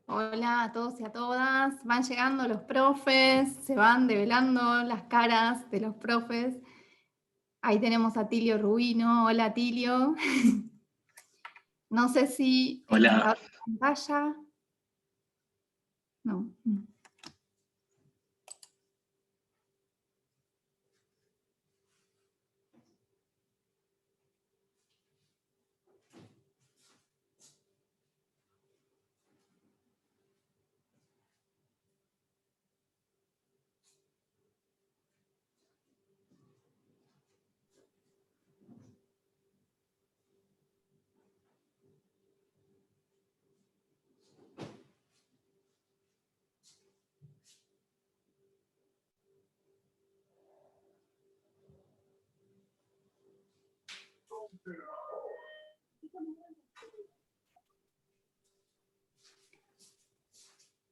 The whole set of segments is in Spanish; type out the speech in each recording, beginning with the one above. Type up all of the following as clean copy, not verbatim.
Hola a todos y a todas. Van llegando los profes, se van develando las caras de los profes. Ahí tenemos a Tilio Rubino. Hola, Tilio. No sé si Hola. está en pantalla. No.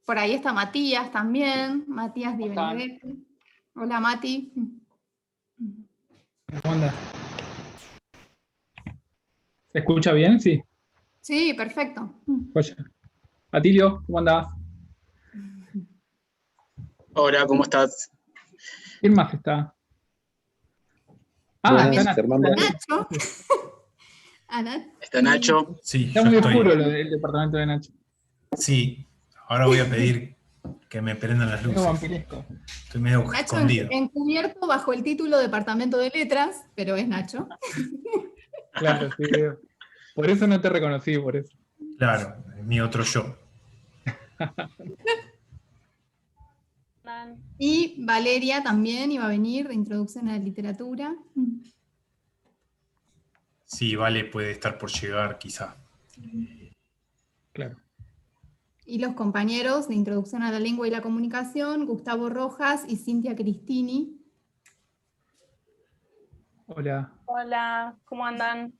Por ahí está Matías también. Matías Di Benedetto. Hola, Mati. ¿Cómo anda? ¿Se escucha bien? Sí. Sí, perfecto. Oye. Atilio, ¿cómo andás? Hola, ¿cómo estás? ¿Quién más está? Buenas, está Germán Barrio. Nacho. ¿Está Nacho? Sí, Está yo muy estoy. oscuro lo del departamento de Nacho. Sí, ahora voy a pedir que me prendan las Medio luces. vampiresco. Estoy medio Nacho escondido. encubierto bajo el título Departamento de Letras, pero es Nacho. Claro, sí. Por eso no te reconocí, por eso. Claro, es mi otro yo. Y Valeria también iba a venir de Introducción a la Literatura. Sí, Vale puede estar por llegar, quizá. Claro. Y los compañeros de Introducción a la Lengua y la Comunicación, Gustavo Rojas y Cintia Cristini. Hola. Hola, ¿cómo andan?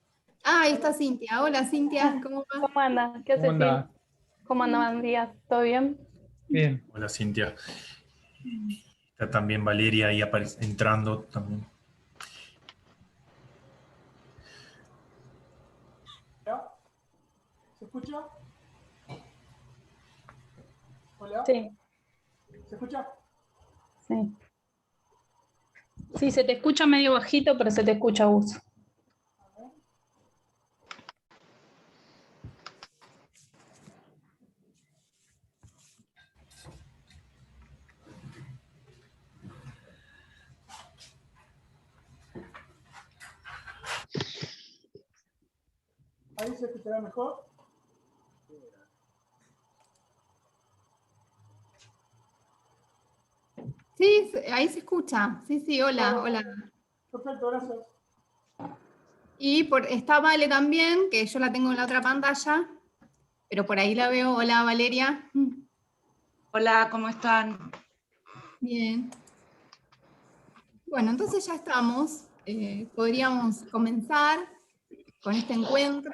Ah, ahí está Cintia. Hola, Cintia, ¿cómo va? ¿Cómo andan? ¿Qué ¿Cómo haces, Sil? andás? ¿Cómo andaban días? ¿Todo bien? Bien. Hola, Cintia. Está también Valeria ahí entrando también. ¿Se escucha? Hola. Sí, ¿Se escucha? sí. Sí, se te escucha medio bajito, pero se te escucha, Gus. ¿Ahí se escuchará mejor? Sí, ahí se escucha. Sí, sí, hola, hola. Perfecto, gracias. Y está Vale también, que yo la tengo en la otra pantalla, pero por ahí la veo. Hola, Valeria. Hola, ¿cómo están? Bien. Bueno, entonces ya estamos. Podríamos comenzar con este encuentro.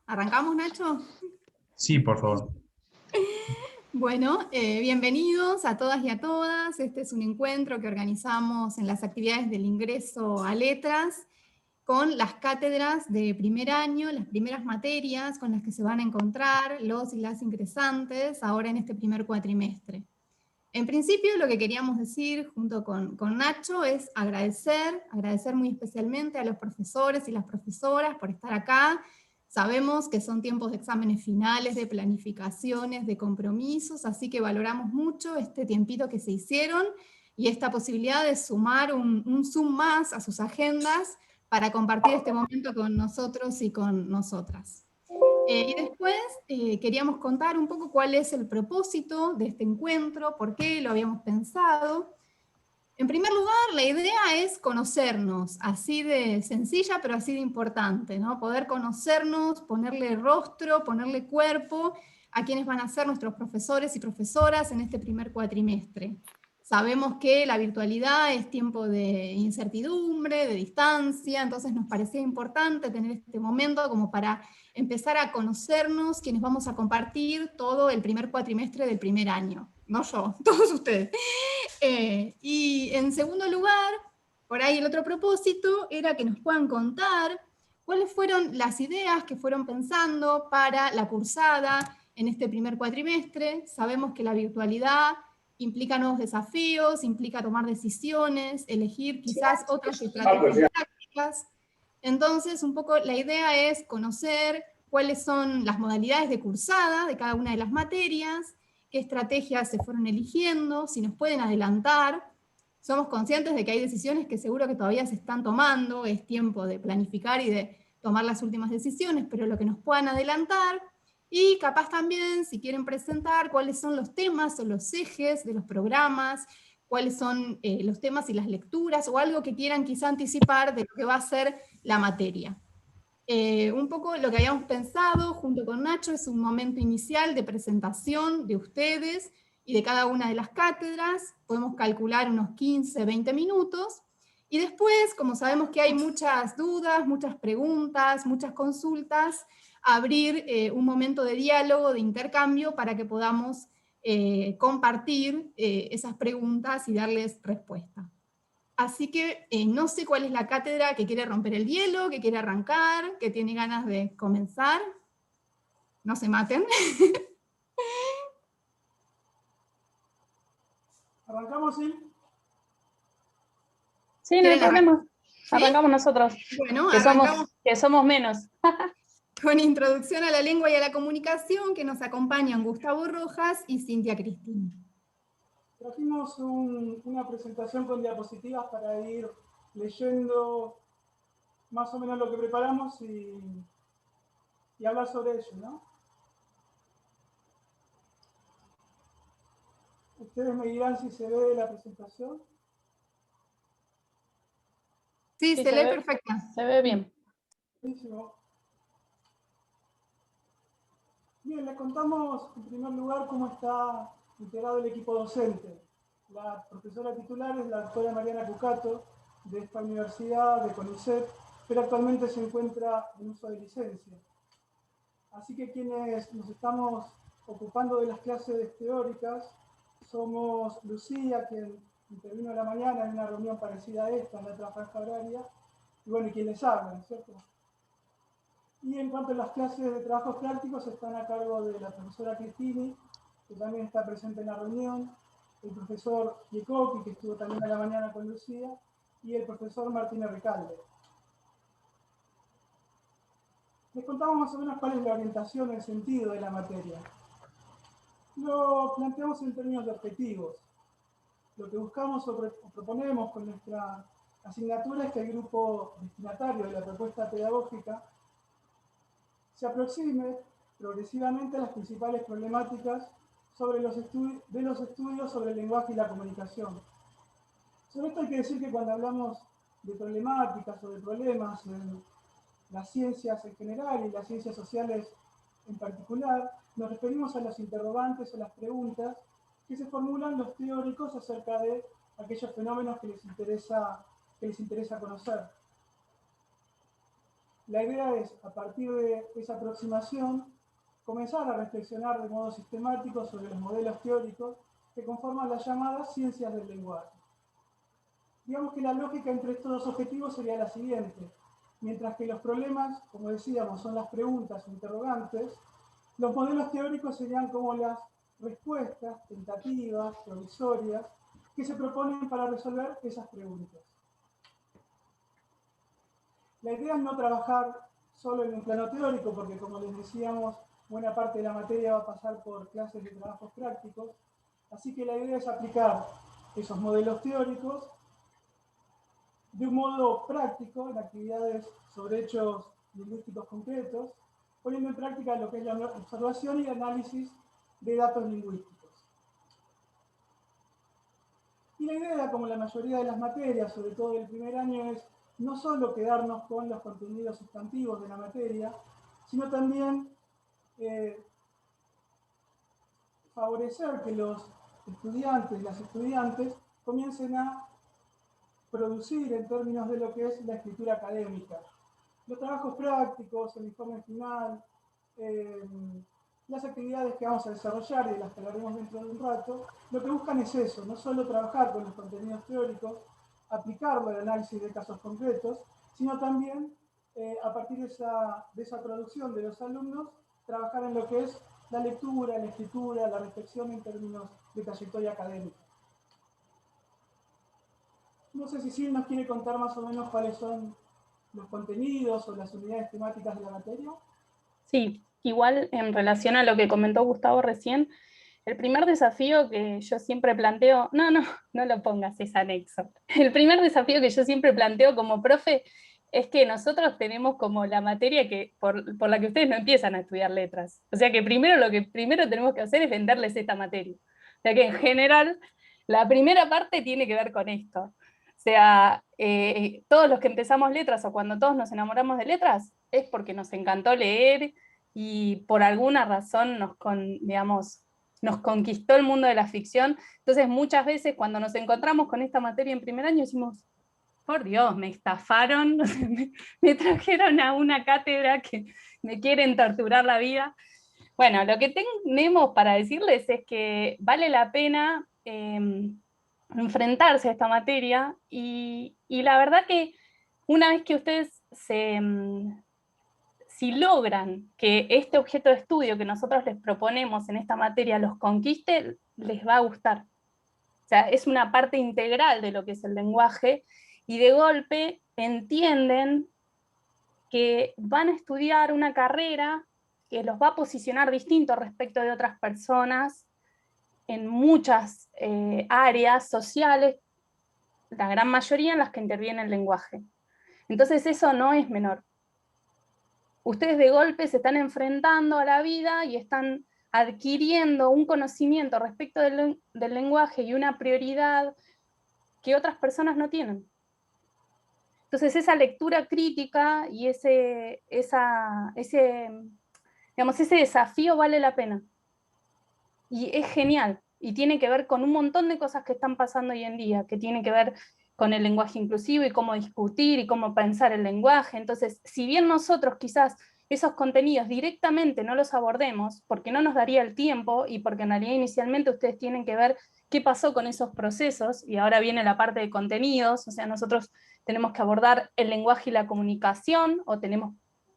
¿Arrancamos, Nacho? Sí, por favor. Bueno, bienvenidos a todas y a todas. Este es un encuentro que organizamos en las actividades del ingreso a letras con las cátedras de primer año, las primeras materias con las que se van a encontrar los y las ingresantes ahora en este primer cuatrimestre. En principio, lo que queríamos decir junto con Nacho es agradecer muy especialmente a los profesores y las profesoras por estar acá. Sabemos que son tiempos de exámenes finales, de planificaciones, de compromisos, así que valoramos mucho este tiempito que se hicieron y esta posibilidad de sumar un Zoom más a sus agendas para compartir este momento con nosotros y con nosotras. Y después queríamos contar un poco cuál es el propósito de este encuentro, por qué lo habíamos pensado. En primer lugar, la idea es conocernos, así de sencilla, pero así de importante, ¿no? Poder conocernos, ponerle rostro, ponerle cuerpo a quienes van a ser nuestros profesores y profesoras en este primer cuatrimestre. Sabemos que la virtualidad es tiempo de incertidumbre, de distancia, entonces nos parecía importante tener este momento como para empezar a conocernos, quienes vamos a compartir todo el primer cuatrimestre del primer año. No yo, todos ustedes. Y en segundo lugar, por ahí el otro propósito era que nos puedan contar cuáles fueron las ideas que fueron pensando para la cursada en este primer cuatrimestre. Sabemos que la virtualidad implica nuevos desafíos, implica tomar decisiones, elegir quizás otras estrategias tácticas. Entonces, un poco la idea es conocer cuáles son las modalidades de cursada de cada una de las materias, qué estrategias se fueron eligiendo, si nos pueden adelantar. Somos conscientes de que hay decisiones que seguro que todavía se están tomando, es tiempo de planificar y de tomar las últimas decisiones, pero lo que nos puedan adelantar, y capaz también, si quieren presentar, cuáles son los temas o los ejes de los programas, cuáles son los temas y las lecturas, o algo que quieran quizá anticipar de lo que va a ser la materia. Un poco lo que habíamos pensado junto con Nacho es un momento inicial de presentación de ustedes y de cada una de las cátedras. Podemos calcular unos 15, 20 minutos. Y después, como sabemos que hay muchas dudas, muchas preguntas, muchas consultas, abrir un momento de diálogo, de intercambio, para que podamos compartir esas preguntas y darles respuesta. Así que no sé cuál es la cátedra que quiere romper el hielo, que quiere arrancar, que tiene ganas de comenzar. No se maten. ¿Arrancamos, sí? Sí, no hay problema. ¿Sí? Arrancamos nosotros, Bueno, que arrancamos somos menos. con Introducción a la Lengua y a la Comunicación, que nos acompañan Gustavo Rojas y Cintia Cristina. Trajimos una presentación con diapositivas para ir leyendo más o menos lo que preparamos y hablar sobre ello, ¿no? Ustedes me dirán si se ve la presentación. Sí, Sí, se lee perfecta. Se ve bien. Buenísimo. Bien, les contamos en primer lugar cómo está integrado el equipo docente. La profesora titular es la doctora Mariana Cucato, de esta universidad, de CONICET, pero actualmente se encuentra en uso de licencia. Así que quienes nos estamos ocupando de las clases teóricas somos Lucía, quien intervino en la mañana en una reunión parecida a esta, en la otra franja horaria, y bueno, y quien les habla, ¿no es cierto? Y en cuanto a las clases de trabajos prácticos, están a cargo de la profesora Cristini, que también está presente en la reunión, el profesor Yecoqui, que estuvo también a la mañana con Lucía, y el profesor Martínez Recalde. Les contamos más o menos cuál es la orientación, el sentido de la materia. Lo planteamos en términos de objetivos. Lo que buscamos o proponemos con nuestra asignatura es que el grupo destinatario de la propuesta pedagógica se aproxime progresivamente a las principales problemáticas sobre los estudios sobre el lenguaje y la comunicación. Sobre esto hay que decir que cuando hablamos de problemáticas o de problemas en las ciencias en general y las ciencias sociales en particular, nos referimos a los interrogantes o las preguntas que se formulan los teóricos acerca de aquellos fenómenos que les interesa conocer. La idea es, a partir de esa aproximación, comenzar a reflexionar de modo sistemático sobre los modelos teóricos que conforman las llamadas ciencias del lenguaje. Digamos que la lógica entre estos dos objetivos sería la siguiente. Mientras que los problemas, como decíamos, son las preguntas o interrogantes, los modelos teóricos serían como las respuestas tentativas, provisorias, que se proponen para resolver esas preguntas. La idea es no trabajar solo en un plano teórico, porque como les decíamos, buena parte de la materia va a pasar por clases de trabajos prácticos, así que la idea es aplicar esos modelos teóricos de un modo práctico en actividades sobre hechos lingüísticos concretos, poniendo en práctica lo que es la observación y análisis de datos lingüísticos. Y la idea, como la mayoría de las materias, sobre todo del primer año, es no solo quedarnos con los contenidos sustantivos de la materia, sino también favorecer que los estudiantes, las estudiantes, comiencen a producir en términos de lo que es la escritura académica. Los trabajos prácticos, el informe final, las actividades que vamos a desarrollar y de las que hablaremos dentro de un rato, lo que buscan es eso, no solo trabajar con los contenidos teóricos, aplicarlo al análisis de casos concretos, sino también, a partir de esa producción de los alumnos, trabajar en lo que es la lectura, la escritura, la reflexión en términos de trayectoria académica. No sé si Sil nos quiere contar más o menos cuáles son los contenidos o las unidades temáticas de la materia. Sí, igual en relación a lo que comentó Gustavo recién, el primer desafío que yo siempre planteo, no lo pongas ese anexo. El primer desafío que yo siempre planteo como profe es que nosotros tenemos como la materia por la que ustedes no empiezan a estudiar letras. O sea que lo que primero tenemos que hacer es venderles esta materia. O sea que en general, la primera parte tiene que ver con esto. O sea, todos los que empezamos letras o cuando todos nos enamoramos de letras es porque nos encantó leer y por alguna razón nos conquistó el mundo de la ficción. Entonces muchas veces cuando nos encontramos con esta materia en primer año decimos, por Dios, me estafaron, me trajeron a una cátedra que me quieren torturar la vida. Bueno, lo que tenemos para decirles es que vale la pena enfrentarse a esta materia y la verdad que una vez que ustedes si logran que este objeto de estudio que nosotros les proponemos en esta materia los conquiste, les va a gustar. O sea, es una parte integral de lo que es el lenguaje y de golpe entienden que van a estudiar una carrera que los va a posicionar distinto respecto de otras personas en muchas áreas sociales, la gran mayoría en las que interviene el lenguaje. Entonces eso no es menor. Ustedes de golpe se están enfrentando a la vida y están adquiriendo un conocimiento respecto del lenguaje y una prioridad que otras personas no tienen. Entonces esa lectura crítica y ese desafío vale la pena. Y es genial. Y tiene que ver con un montón de cosas que están pasando hoy en día, que tiene que ver con el lenguaje inclusivo y cómo discutir y cómo pensar el lenguaje. Entonces, si bien nosotros quizás esos contenidos directamente no los abordemos, porque no nos daría el tiempo y porque en realidad inicialmente ustedes tienen que ver qué pasó con esos procesos, y ahora viene la parte de contenidos, o sea, nosotros tenemos que abordar el lenguaje y la comunicación,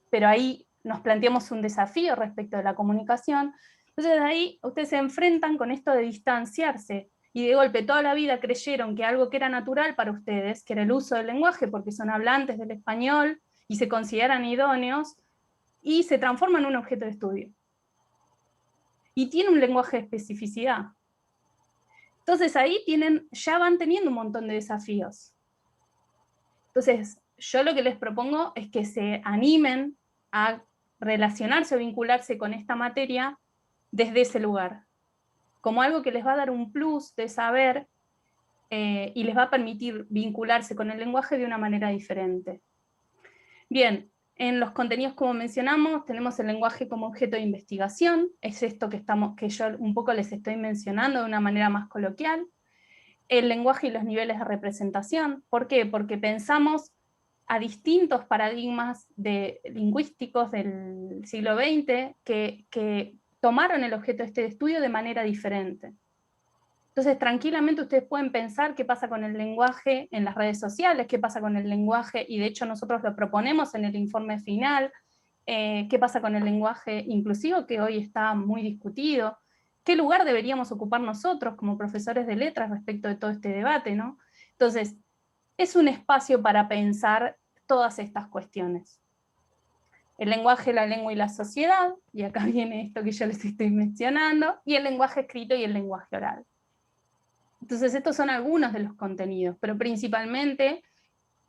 pero ahí nos planteamos un desafío respecto de la comunicación. Entonces ahí ustedes se enfrentan con esto de distanciarse, y de golpe toda la vida creyeron que algo que era natural para ustedes, que era el uso del lenguaje, porque son hablantes del español y se consideran idóneos, y se transforma en un objeto de estudio. Y tiene un lenguaje de especificidad. Entonces ahí ya van teniendo un montón de desafíos. Entonces, yo lo que les propongo es que se animen a relacionarse o vincularse con esta materia desde ese lugar, como algo que les va a dar un plus de saber y les va a permitir vincularse con el lenguaje de una manera diferente. Bien, en los contenidos, como mencionamos, tenemos el lenguaje como objeto de investigación, es esto que yo un poco les estoy mencionando de una manera más coloquial. El lenguaje y los niveles de representación. ¿Por qué? Porque pensamos a distintos paradigmas lingüísticos del siglo XX que tomaron el objeto de estudio de manera diferente. Entonces, tranquilamente ustedes pueden pensar qué pasa con el lenguaje en las redes sociales, qué pasa con el lenguaje, y de hecho nosotros lo proponemos en el informe final, qué pasa con el lenguaje inclusivo, que hoy está muy discutido, qué lugar deberíamos ocupar nosotros como profesores de letras respecto de todo este debate, ¿no? Entonces, es un espacio para pensar todas estas cuestiones. El lenguaje, la lengua y la sociedad, y acá viene esto que yo les estoy mencionando, y el lenguaje escrito y el lenguaje oral. Entonces estos son algunos de los contenidos, pero principalmente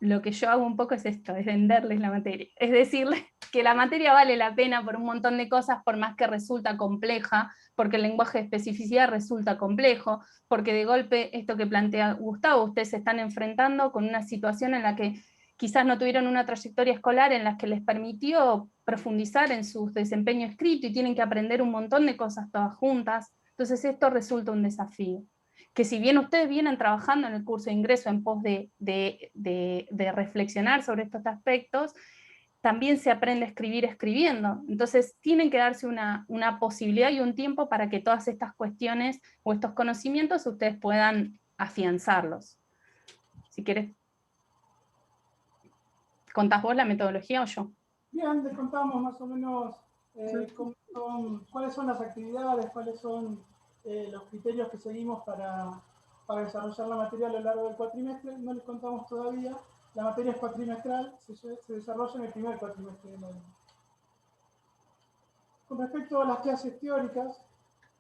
lo que yo hago un poco es esto, es venderles la materia. Es decirles que la materia vale la pena por un montón de cosas, por más que resulta compleja, porque el lenguaje de especificidad resulta complejo, porque de golpe, esto que plantea Gustavo, ustedes se están enfrentando con una situación en la que quizás no tuvieron una trayectoria escolar en la que les permitió profundizar en su desempeño escrito y tienen que aprender un montón de cosas todas juntas. Entonces esto resulta un desafío. Que si bien ustedes vienen trabajando en el curso de ingreso en pos de reflexionar sobre estos aspectos, también se aprende a escribir escribiendo. Entonces tienen que darse una posibilidad y un tiempo para que todas estas cuestiones o estos conocimientos ustedes puedan afianzarlos. Si quieres, ¿contás vos la metodología o yo? Bien, les contamos más o menos cuáles son las actividades, cuáles son los criterios que seguimos para desarrollar la materia a lo largo del cuatrimestre. No les contamos todavía, la materia es cuatrimestral, se desarrolla en el primer cuatrimestre del año. Con respecto a las clases teóricas,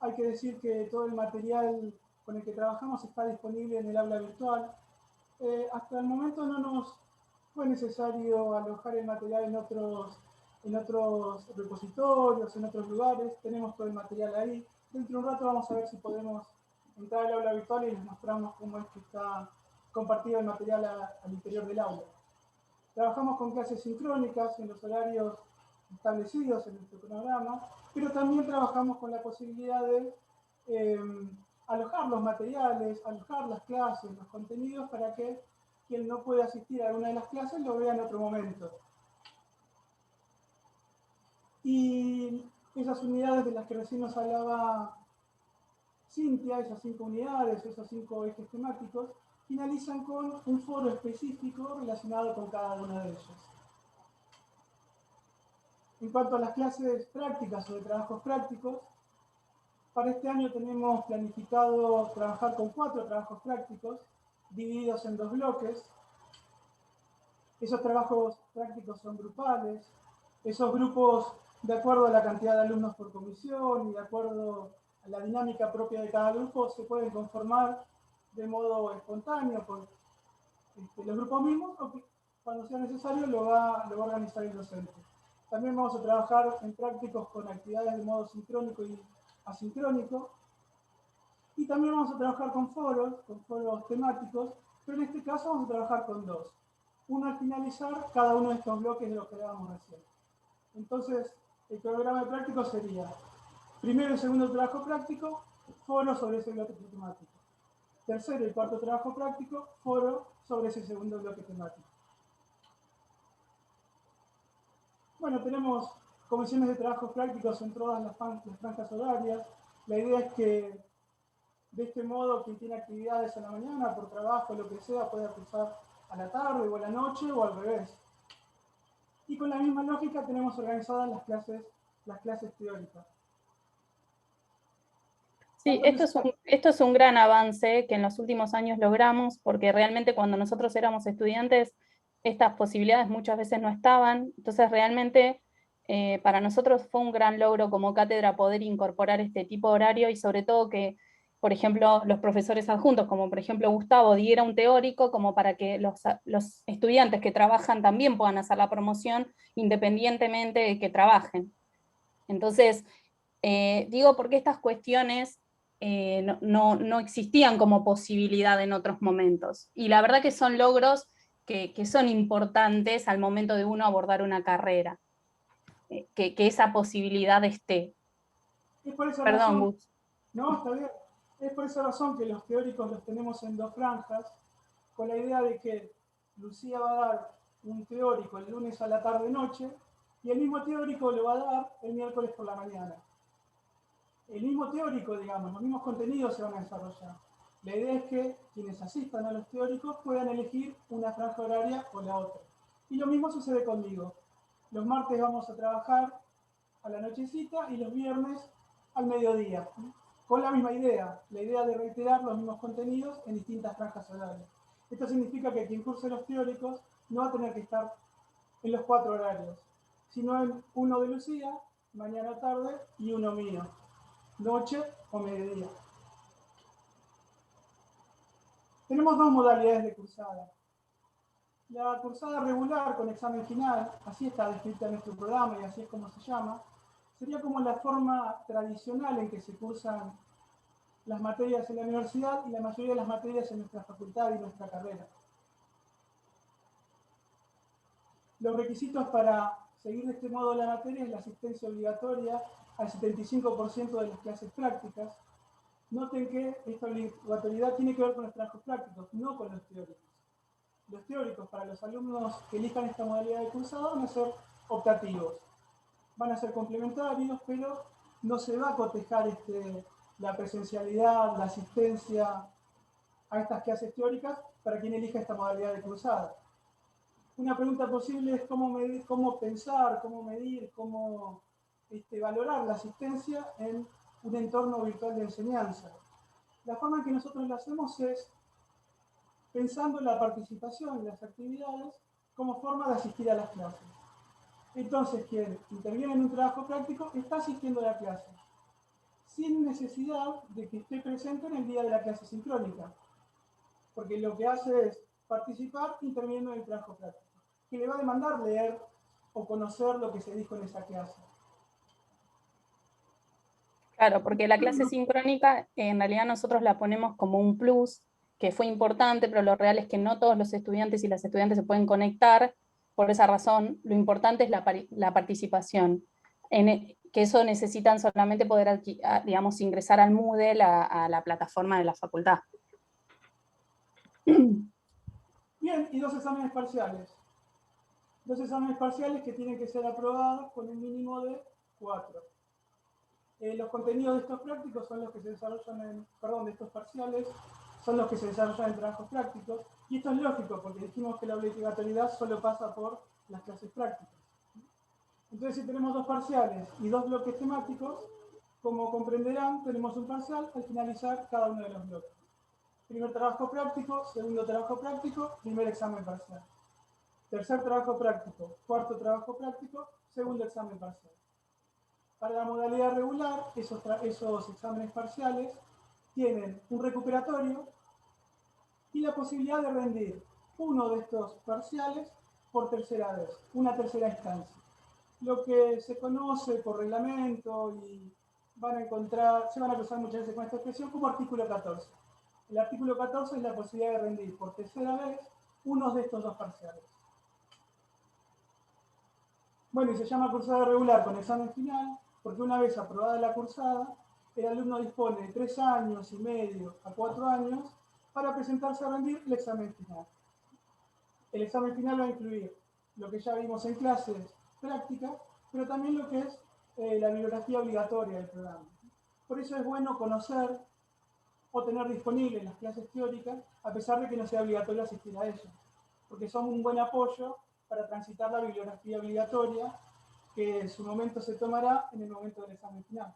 hay que decir que todo el material con el que trabajamos está disponible en el aula virtual. Hasta el momento no nos fue necesario alojar el material en otros repositorios, en otros lugares. Tenemos todo el material ahí. Dentro de un rato vamos a ver si podemos entrar al aula virtual y les mostramos cómo es que está compartido el material al interior del aula. Trabajamos con clases sincrónicas en los horarios establecidos en nuestro cronograma, pero también trabajamos con la posibilidad de alojar los materiales, alojar las clases, los contenidos, para que quien no puede asistir a alguna de las clases lo vea en otro momento. Y esas unidades de las que recién nos hablaba Cintia, esas 5 unidades, esos 5 ejes temáticos, finalizan con un foro específico relacionado con cada uno de ellos. En cuanto a las clases prácticas o de trabajos prácticos, para este año tenemos planificado trabajar con 4 trabajos prácticos, divididos en 2 bloques. Esos trabajos prácticos son grupales. Esos grupos, de acuerdo a la cantidad de alumnos por comisión y de acuerdo a la dinámica propia de cada grupo, se pueden conformar de modo espontáneo por los grupos mismos, o que cuando sea necesario lo va a organizar el docente. También vamos a trabajar en prácticos con actividades de modo sincrónico y asincrónico. Y también vamos a trabajar con foros temáticos, pero en este caso vamos a trabajar con 2. Uno al finalizar cada uno de estos bloques de los que hablábamos recién. Entonces, el programa de prácticos sería primero y segundo trabajo práctico, foro sobre ese bloque temático. Tercero y cuarto trabajo práctico, foro sobre ese segundo bloque temático. Bueno, tenemos comisiones de trabajos prácticos en todas las franjas horarias. La idea es que de este modo quien tiene actividades a la mañana por trabajo, lo que sea, pueda cursar a la tarde o a la noche o al revés. Y con la misma lógica tenemos organizadas las clases teóricas. Sí, esto es un gran avance que en los últimos años logramos, porque realmente cuando nosotros éramos estudiantes, estas posibilidades muchas veces no estaban. Entonces realmente para nosotros fue un gran logro como cátedra poder incorporar este tipo de horario, y sobre todo que, por ejemplo, los profesores adjuntos, como por ejemplo Gustavo, diera un teórico como para que los estudiantes que trabajan también puedan hacer la promoción independientemente de que trabajen. Entonces, digo porque estas cuestiones no existían como posibilidad en otros momentos. Y la verdad que son logros que son importantes al momento de uno abordar una carrera. Que esa posibilidad esté. Es por esa Perdón, razón, Gus. no, está bien. Es por esa razón que los teóricos los tenemos en 2 franjas, con la idea de que Lucía va a dar un teórico el lunes a la tarde-noche, y el mismo teórico lo va a dar el miércoles por la mañana. El mismo teórico, digamos, los mismos contenidos se van a desarrollar. La idea es que quienes asistan a los teóricos puedan elegir una franja horaria o la otra. Y lo mismo sucede conmigo. Los martes vamos a trabajar a la nochecita y los viernes al mediodía, con la misma idea, la idea de reiterar los mismos contenidos en distintas franjas horarias. Esto significa que quien curse los teóricos no va a tener que estar en los 4 horarios, sino en uno de Lucía, mañana tarde, y uno mío, noche o mediodía. Tenemos 2 modalidades de cursada. La cursada regular con examen final, así está descrita en nuestro programa y así es como se llama, sería como la forma tradicional en que se cursan las materias en la universidad y la mayoría de las materias en nuestra facultad y nuestra carrera. Los requisitos para seguir de este modo la materia es la asistencia obligatoria al 75% de las clases prácticas. Noten que esta obligatoriedad tiene que ver con los trabajos prácticos, no con los teóricos. Los teóricos para los alumnos que elijan esta modalidad de cursado van a ser optativos. Van a ser complementarios, pero no se va a cotejar la presencialidad, la asistencia a estas clases teóricas para quien elija esta modalidad de cursada. Una pregunta posible es cómo pensar, cómo medir, cómo valorar la asistencia en un entorno virtual de enseñanza. La forma en que nosotros lo hacemos es pensando en la participación en las actividades como forma de asistir a las clases. Entonces, quien interviene en un trabajo práctico está asistiendo a la clase, sin necesidad de que esté presente en el día de la clase sincrónica, porque lo que hace es participar interviniendo en el trabajo práctico, que le va a demandar leer o conocer lo que se dijo en esa clase. Claro, porque la clase sincrónica en realidad nosotros la ponemos como un plus, que fue importante, pero lo real es que no todos los estudiantes y las estudiantes se pueden conectar. Por esa razón, lo importante es la participación, que eso necesitan solamente poder, digamos, ingresar al Moodle, a la plataforma de la facultad. Bien, y 2 exámenes parciales. 2 exámenes parciales que tienen que ser aprobados con un mínimo de 4. Los contenidos de estos prácticos son los que se desarrollan de estos parciales, son los que se desarrollan en trabajos prácticos, y esto es lógico, porque dijimos que la obligatoriedad solo pasa por las clases prácticas. Entonces, si tenemos 2 parciales y 2 bloques temáticos, como comprenderán, tenemos un parcial al finalizar cada uno de los bloques. Primer trabajo práctico, segundo trabajo práctico, primer examen parcial. Tercer trabajo práctico, cuarto trabajo práctico, segundo examen parcial. Para la modalidad regular, esos exámenes parciales tienen un recuperatorio y la posibilidad de rendir uno de estos parciales por tercera vez, una tercera instancia. Lo que se conoce por reglamento y se van a cruzar muchas veces con esta expresión como artículo 14. El artículo 14 es la posibilidad de rendir por tercera vez uno de estos 2 parciales. Bueno, y se llama cursada regular con examen final, porque una vez aprobada la cursada, el alumno dispone de 3 años y medio a 4 años para presentarse a rendir el examen final. El examen final va a incluir lo que ya vimos en clases prácticas, pero también lo que es la bibliografía obligatoria del programa. Por eso es bueno conocer o tener disponible las clases teóricas, a pesar de que no sea obligatorio asistir a ellas, porque son un buen apoyo para transitar la bibliografía obligatoria que en su momento se tomará en el momento del examen final.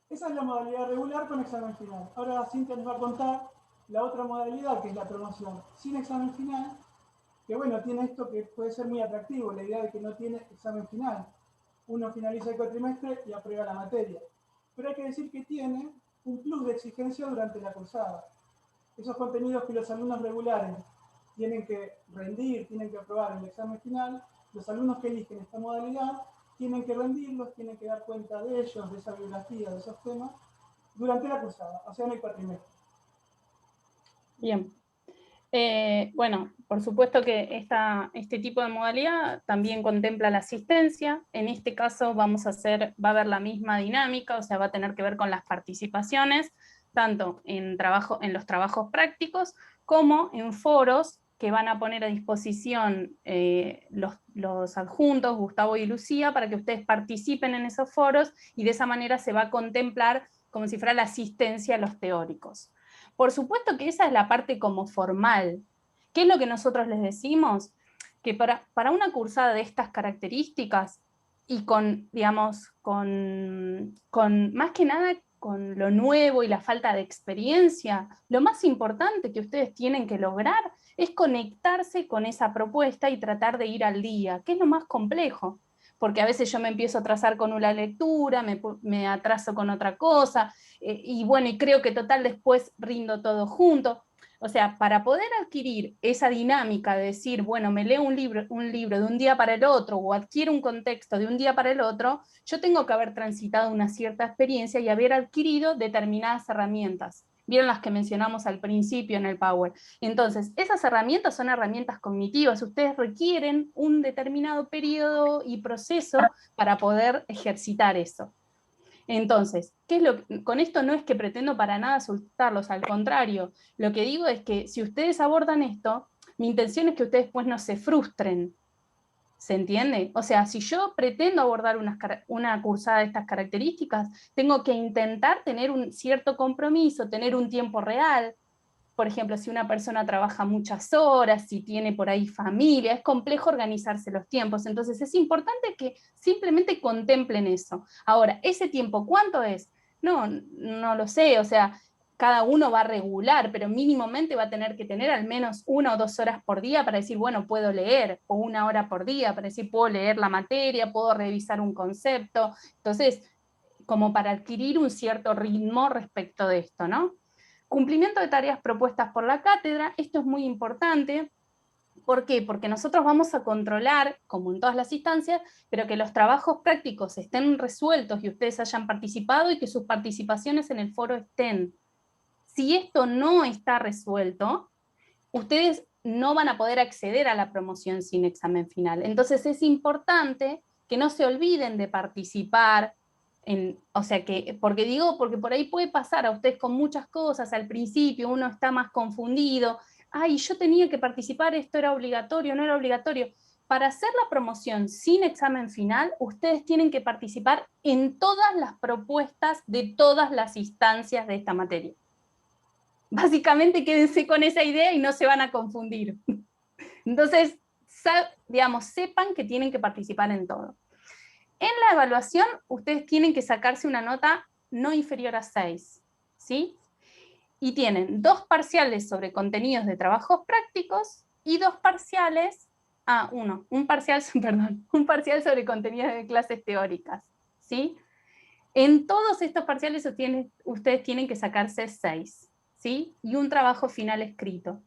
Esa es la modalidad regular con examen final. Ahora Cintia nos va a contar la otra modalidad, que es la promoción sin examen final, que bueno, tiene esto que puede ser muy atractivo, la idea de que no tiene examen final. Uno finaliza el cuatrimestre y aprueba la materia. Pero hay que decir que tiene un plus de exigencia durante la cursada. Esos contenidos que los alumnos regulares tienen que rendir, tienen que aprobar en el examen final, los alumnos que eligen esta modalidad tienen que rendirlos, tienen que dar cuenta de ellos, de esa bibliografía, de esos temas, durante la cursada, o sea, en el cuatrimestre. Bien. Bueno, por supuesto que este tipo de modalidad también contempla la asistencia. En este caso va a haber la misma dinámica, o sea, va a tener que ver con las participaciones, tanto en los trabajos prácticos como en foros que van a poner a disposición los adjuntos, Gustavo y Lucía, para que ustedes participen en esos foros, y de esa manera se va a contemplar como si fuera la asistencia a los teóricos. Por supuesto que esa es la parte como formal. ¿Qué es lo que nosotros les decimos? Que para una cursada de estas características y con, digamos, con más que nada con lo nuevo y la falta de experiencia, lo más importante que ustedes tienen que lograr es conectarse con esa propuesta y tratar de ir al día, que es lo más complejo, porque a veces yo me empiezo a atrasar con una lectura, me atraso con otra cosa, y bueno, y creo que total después rindo todo junto. O sea, para poder adquirir esa dinámica de decir, bueno, me leo un libro de un día para el otro, o adquiero un contexto de un día para el otro, yo tengo que haber transitado una cierta experiencia y haber adquirido determinadas herramientas. ¿Vieron las que mencionamos al principio en el Power? Entonces, esas herramientas son herramientas cognitivas. Ustedes requieren un determinado periodo y proceso para poder ejercitar eso. Entonces, con esto no es que pretendo para nada asustarlos, al contrario, lo que digo es que si ustedes abordan esto, mi intención es que ustedes después no se frustren, ¿se entiende? O sea, si yo pretendo abordar una cursada de estas características, tengo que intentar tener un cierto compromiso, tener un tiempo real. Por ejemplo, si una persona trabaja muchas horas, si tiene por ahí familia, es complejo organizarse los tiempos. Entonces es importante que simplemente contemplen eso. Ahora, ¿ese tiempo cuánto es? No lo sé, o sea, cada uno va a regular, pero mínimamente va a tener que tener al menos 1 o 2 horas por día para decir, bueno, puedo leer, o 1 hora por día para decir, puedo leer la materia, puedo revisar un concepto. Entonces, como para adquirir un cierto ritmo respecto de esto, ¿no? Cumplimiento de tareas propuestas por la cátedra, esto es muy importante. ¿Por qué? Porque nosotros vamos a controlar, como en todas las instancias, pero que los trabajos prácticos estén resueltos y ustedes hayan participado y que sus participaciones en el foro estén. Si esto no está resuelto, ustedes no van a poder acceder a la promoción sin examen final. Entonces es importante que no se olviden de participar, o sea, porque por ahí puede pasar a ustedes con muchas cosas, al principio uno está más confundido, ay, yo tenía que participar, esto era obligatorio, no era obligatorio. Para hacer la promoción sin examen final, ustedes tienen que participar en todas las propuestas de todas las instancias de esta materia. Básicamente quédense con esa idea y no se van a confundir. Entonces, digamos, sepan que tienen que participar en todo. En la evaluación, ustedes tienen que sacarse una nota no inferior a 6, ¿sí? Y tienen 2 parciales sobre contenidos de trabajos prácticos y 2 parciales, un parcial sobre contenidos de clases teóricas, ¿sí? En todos estos parciales ustedes tienen que sacarse 6, ¿sí? Y un trabajo final escrito.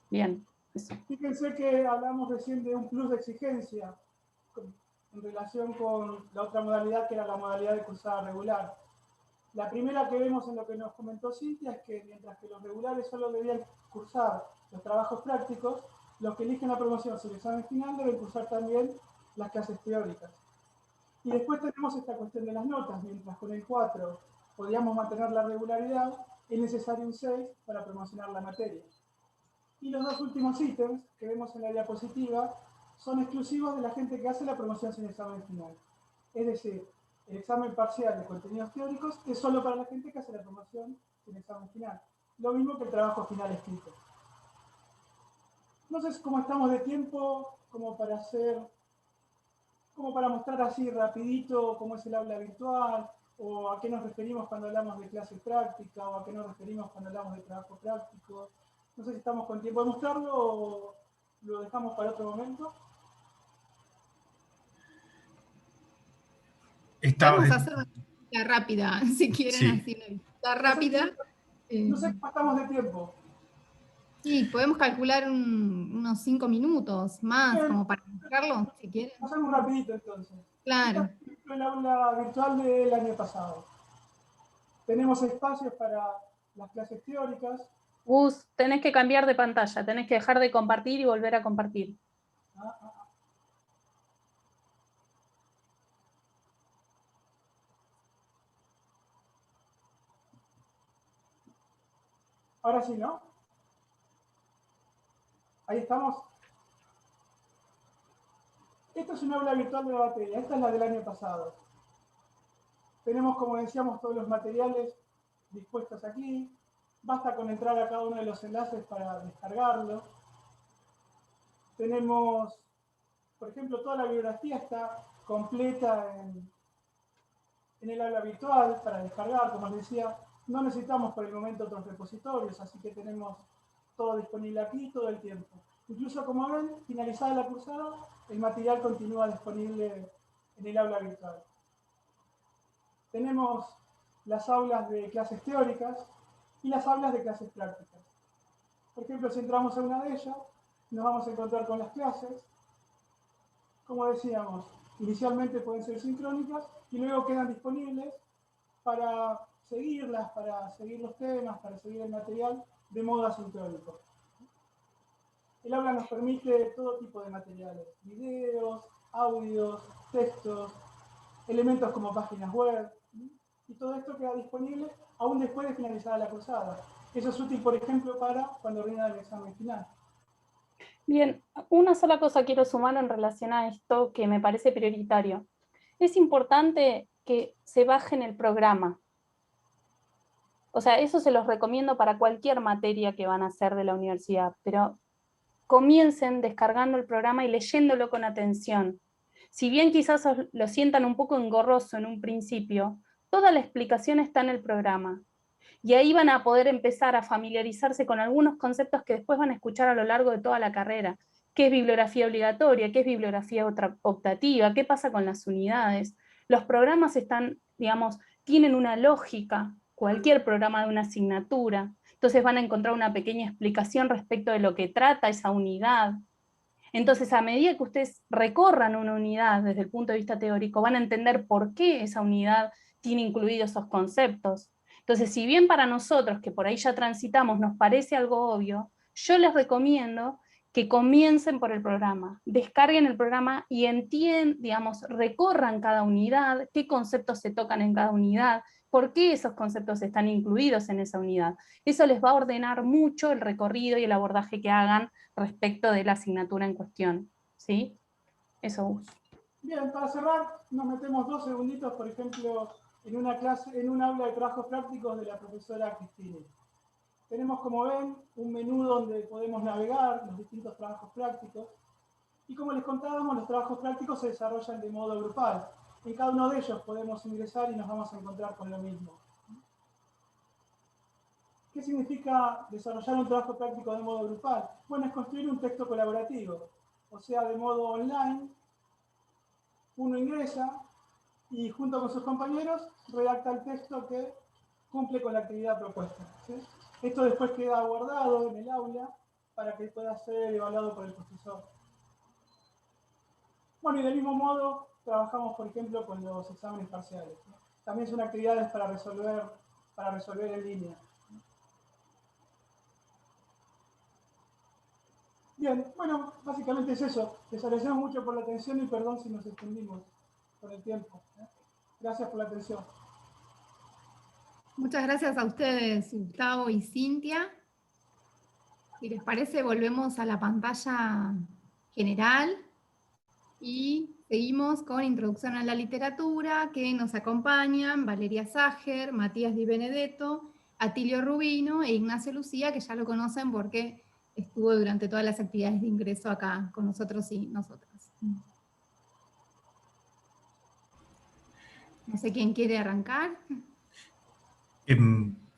Bien, eso. Fíjense que hablamos recién de un plus de exigencia en relación con la otra modalidad, que era la modalidad de cursada regular. La primera que vemos en lo que nos comentó Cintia es que mientras que los regulares solo debían cursar los trabajos prácticos, los que eligen la promoción sin examen final deben cursar también las clases teóricas. Y después tenemos esta cuestión de las notas. Mientras con el 4 podíamos mantener la regularidad, es necesario un 6 para promocionar la materia. Y los 2 últimos ítems que vemos en la diapositiva son exclusivos de la gente que hace la promoción sin examen final. Es decir, el examen parcial de contenidos teóricos es solo para la gente que hace la promoción sin examen final. Lo mismo que el trabajo final escrito. No sé cómo estamos de tiempo, como para mostrar así rapidito cómo es el aula virtual, o a qué nos referimos cuando hablamos de clase práctica, o a qué nos referimos cuando hablamos de trabajo práctico. No sé si estamos con tiempo de mostrarlo o lo dejamos para otro momento. Vamos a hacer una visita rápida, si quieren, Sí. así una visita rápida. No sé cómo estamos de tiempo. Sí, podemos calcular unos 5 minutos más, Bien. como para mostrarlo, si quieren. Hacemos rapidito entonces. Claro. Esta es el aula virtual del año pasado. Tenemos espacios para las clases teóricas. Gus, tenés que cambiar de pantalla, tenés que dejar de compartir y volver a compartir. Ahora sí, ¿no? Ahí estamos. Esta es una aula virtual de la batería. Esta es la del año pasado. Tenemos, como decíamos, todos los materiales dispuestos aquí. Basta con entrar a cada uno de los enlaces para descargarlo. Tenemos, por ejemplo, toda la bibliografía está completa en el aula virtual para descargar. Como les decía, no necesitamos por el momento otros repositorios, así que tenemos todo disponible aquí todo el tiempo. Incluso, como ven, finalizada la cursada, el material continúa disponible en el aula virtual. Tenemos las aulas de clases teóricas y las aulas de clases prácticas. Por ejemplo, si entramos a una de ellas, nos vamos a encontrar con las clases. Como decíamos, inicialmente pueden ser sincrónicas y luego quedan disponibles para seguirlas, para seguir los temas, para seguir el material de modo asincrónico. El aula nos permite todo tipo de materiales, videos, audios, textos, elementos como páginas web, y todo esto queda disponible aún después de finalizada la cursada. Eso es útil, por ejemplo, para cuando rinda el examen final. Bien, una sola cosa quiero sumar en relación a esto que me parece prioritario. Es importante que se bajen el programa. O sea, eso se los recomiendo para cualquier materia que van a hacer de la universidad, pero comiencen descargando el programa y leyéndolo con atención. Si bien quizás lo sientan un poco engorroso en un principio, toda la explicación está en el programa. Y ahí van a poder empezar a familiarizarse con algunos conceptos que después van a escuchar a lo largo de toda la carrera. ¿Qué es bibliografía obligatoria? ¿Qué es bibliografía optativa? ¿Qué pasa con las unidades? Los programas están, digamos, tienen una lógica, cualquier programa de una asignatura. Entonces van a encontrar una pequeña explicación respecto de lo que trata esa unidad. Entonces, a medida que ustedes recorran una unidad desde el punto de vista teórico, van a entender por qué esa unidad tiene incluidos esos conceptos. Entonces, si bien para nosotros, que por ahí ya transitamos, nos parece algo obvio, yo les recomiendo que comiencen por el programa, descarguen el programa y digamos, recorran cada unidad, qué conceptos se tocan en cada unidad, por qué esos conceptos están incluidos en esa unidad. Eso les va a ordenar mucho el recorrido y el abordaje que hagan respecto de la asignatura en cuestión. ¿Sí? Eso. Bien, para cerrar, nos metemos 2 segunditos, por ejemplo, en una clase, en un aula de trabajos prácticos de la profesora Cristina. Tenemos, como ven, un menú donde podemos navegar los distintos trabajos prácticos. Y como les contábamos, los trabajos prácticos se desarrollan de modo grupal. En cada uno de ellos podemos ingresar y nos vamos a encontrar con lo mismo. ¿Qué significa desarrollar un trabajo práctico de modo grupal? Bueno, es construir un texto colaborativo. O sea, de modo online, uno ingresa y junto con sus compañeros redacta el texto que cumple con la actividad propuesta. ¿Sí? Esto después queda guardado en el aula para que pueda ser evaluado por el profesor. Bueno, y del mismo modo trabajamos, por ejemplo, con los exámenes parciales, ¿no? También son actividades para resolver en línea. Bien, bueno, básicamente es eso. Les agradecemos mucho por la atención y perdón si nos extendimos por el tiempo. Gracias por la atención. Muchas gracias a ustedes, Gustavo y Cintia. Si les parece, volvemos a la pantalla general y seguimos con Introducción a la Literatura, que nos acompañan Valeria Sager, Matías Di Benedetto, Atilio Rubino e Ignacio Lucía, que ya lo conocen porque estuvo durante todas las actividades de ingreso acá con nosotros y nosotras. No sé quién quiere arrancar.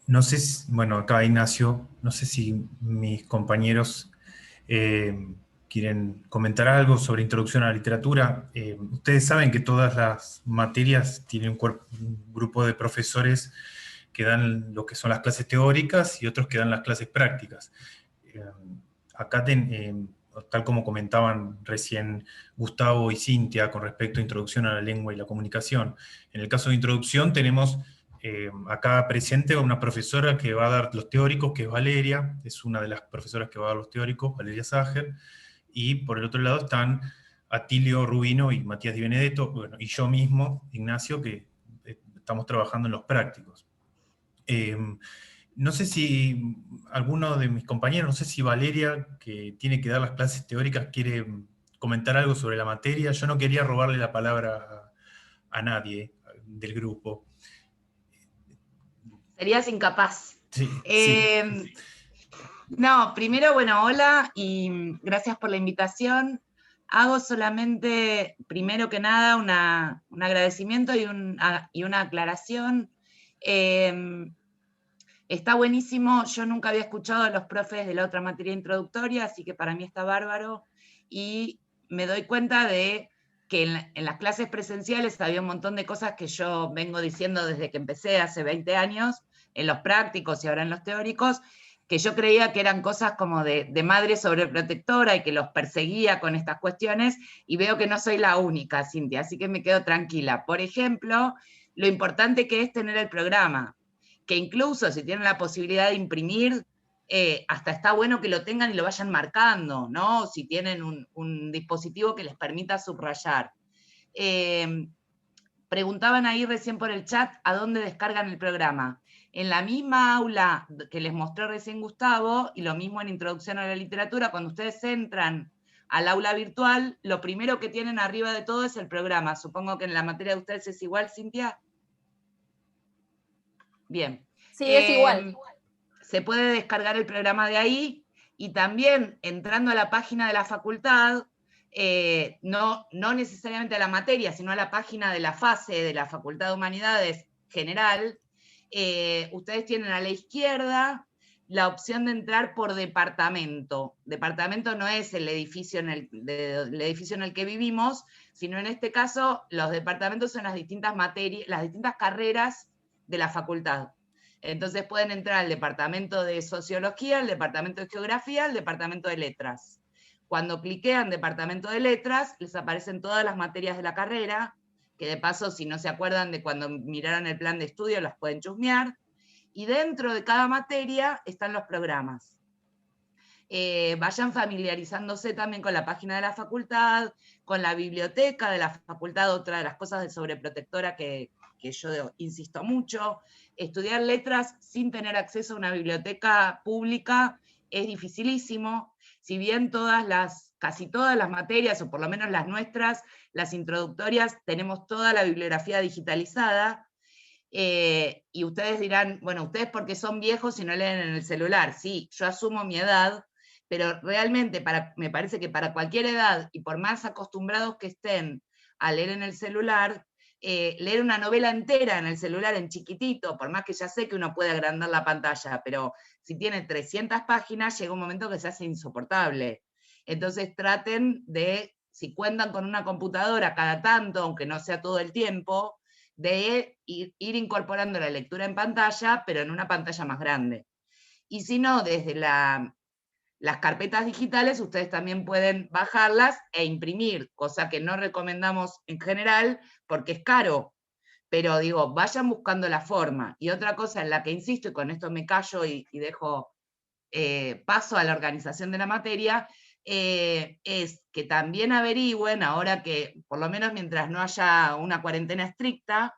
No sé si, bueno, acá Ignacio, no sé si mis compañeros quieren comentar algo sobre introducción a la literatura. Ustedes saben que todas las materias tienen un grupo de profesores que dan lo que son las clases teóricas y otros que dan las clases prácticas. Acá, tal como comentaban recién Gustavo y Cintia con respecto a introducción a la lengua y la comunicación, en el caso de introducción tenemos acá presente una profesora que va a dar los teóricos, que es Valeria, es una de las profesoras que va a dar los teóricos, Valeria Sager, y por el otro lado están Atilio Rubino y Matías Di Benedetto, bueno, y yo mismo, Ignacio, que estamos trabajando en los prácticos. No sé si alguno de mis compañeros, no sé si Valeria, que tiene que dar las clases teóricas, quiere comentar algo sobre la materia. Yo no quería robarle la palabra a nadie del grupo. Serías incapaz. Sí, sí. No, primero, bueno, hola y gracias por la invitación. Hago solamente, primero que nada, un agradecimiento y una aclaración. Está buenísimo, yo nunca había escuchado a los profes de la otra materia introductoria, así que para mí está bárbaro, y me doy cuenta de que en las clases presenciales había un montón de cosas que yo vengo diciendo desde que empecé hace 20 años, en los prácticos y ahora en los teóricos, que yo creía que eran cosas como de madre sobreprotectora y que los perseguía con estas cuestiones, y veo que no soy la única, Cintia, así que me quedo tranquila. Por ejemplo, lo importante que es tener el programa, que incluso si tienen la posibilidad de imprimir, hasta está bueno que lo tengan y lo vayan marcando, ¿no? Si tienen un dispositivo que les permita subrayar. Preguntaban ahí recién por el chat a dónde descargan el programa. En la misma aula que les mostró recién Gustavo, y lo mismo en Introducción a la Literatura, cuando ustedes entran al aula virtual, lo primero que tienen arriba de todo es el programa. Supongo que en la materia de ustedes es igual, Cintia. Bien. Sí, es igual. Se puede descargar el programa de ahí, y también entrando a la página de la facultad, no necesariamente a la materia, sino a la página de la fase de la Facultad de Humanidades general, ustedes tienen a la izquierda la opción de entrar por departamento. Departamento no es el edificio en el que vivimos, sino en este caso los departamentos son las distintas materias, las distintas carreras de la facultad. Entonces pueden entrar al departamento de Sociología, al departamento de Geografía, al departamento de Letras. Cuando cliquean departamento de Letras, les aparecen todas las materias de la carrera, que de paso, si no se acuerdan de cuando miraron el plan de estudio, las pueden chusmear. Y dentro de cada materia están los programas. Vayan familiarizándose también con la página de la facultad, con la biblioteca de la facultad, otra de las cosas de sobreprotectora que yo insisto mucho. Estudiar letras sin tener acceso a una biblioteca pública es dificilísimo. Si bien casi todas las materias, o por lo menos las nuestras, las introductorias, tenemos toda la bibliografía digitalizada, y ustedes dirán, bueno, ustedes porque son viejos y no leen en el celular. Sí, yo asumo mi edad, pero realmente me parece que para cualquier edad, y por más acostumbrados que estén a leer en el celular, leer una novela entera en el celular en chiquitito, por más que ya sé que uno puede agrandar la pantalla, pero si tiene 300 páginas, llega un momento que se hace insoportable. Entonces traten de, si cuentan con una computadora cada tanto, aunque no sea todo el tiempo, de ir incorporando la lectura en pantalla, pero en una pantalla más grande. Y si no, desde las carpetas digitales ustedes también pueden bajarlas e imprimir, cosa que no recomendamos en general porque es caro, pero digo, vayan buscando la forma. Y otra cosa en la que insisto, y con esto me callo y dejo paso a la organización de la materia, es que también averigüen, ahora que, por lo menos mientras no haya una cuarentena estricta,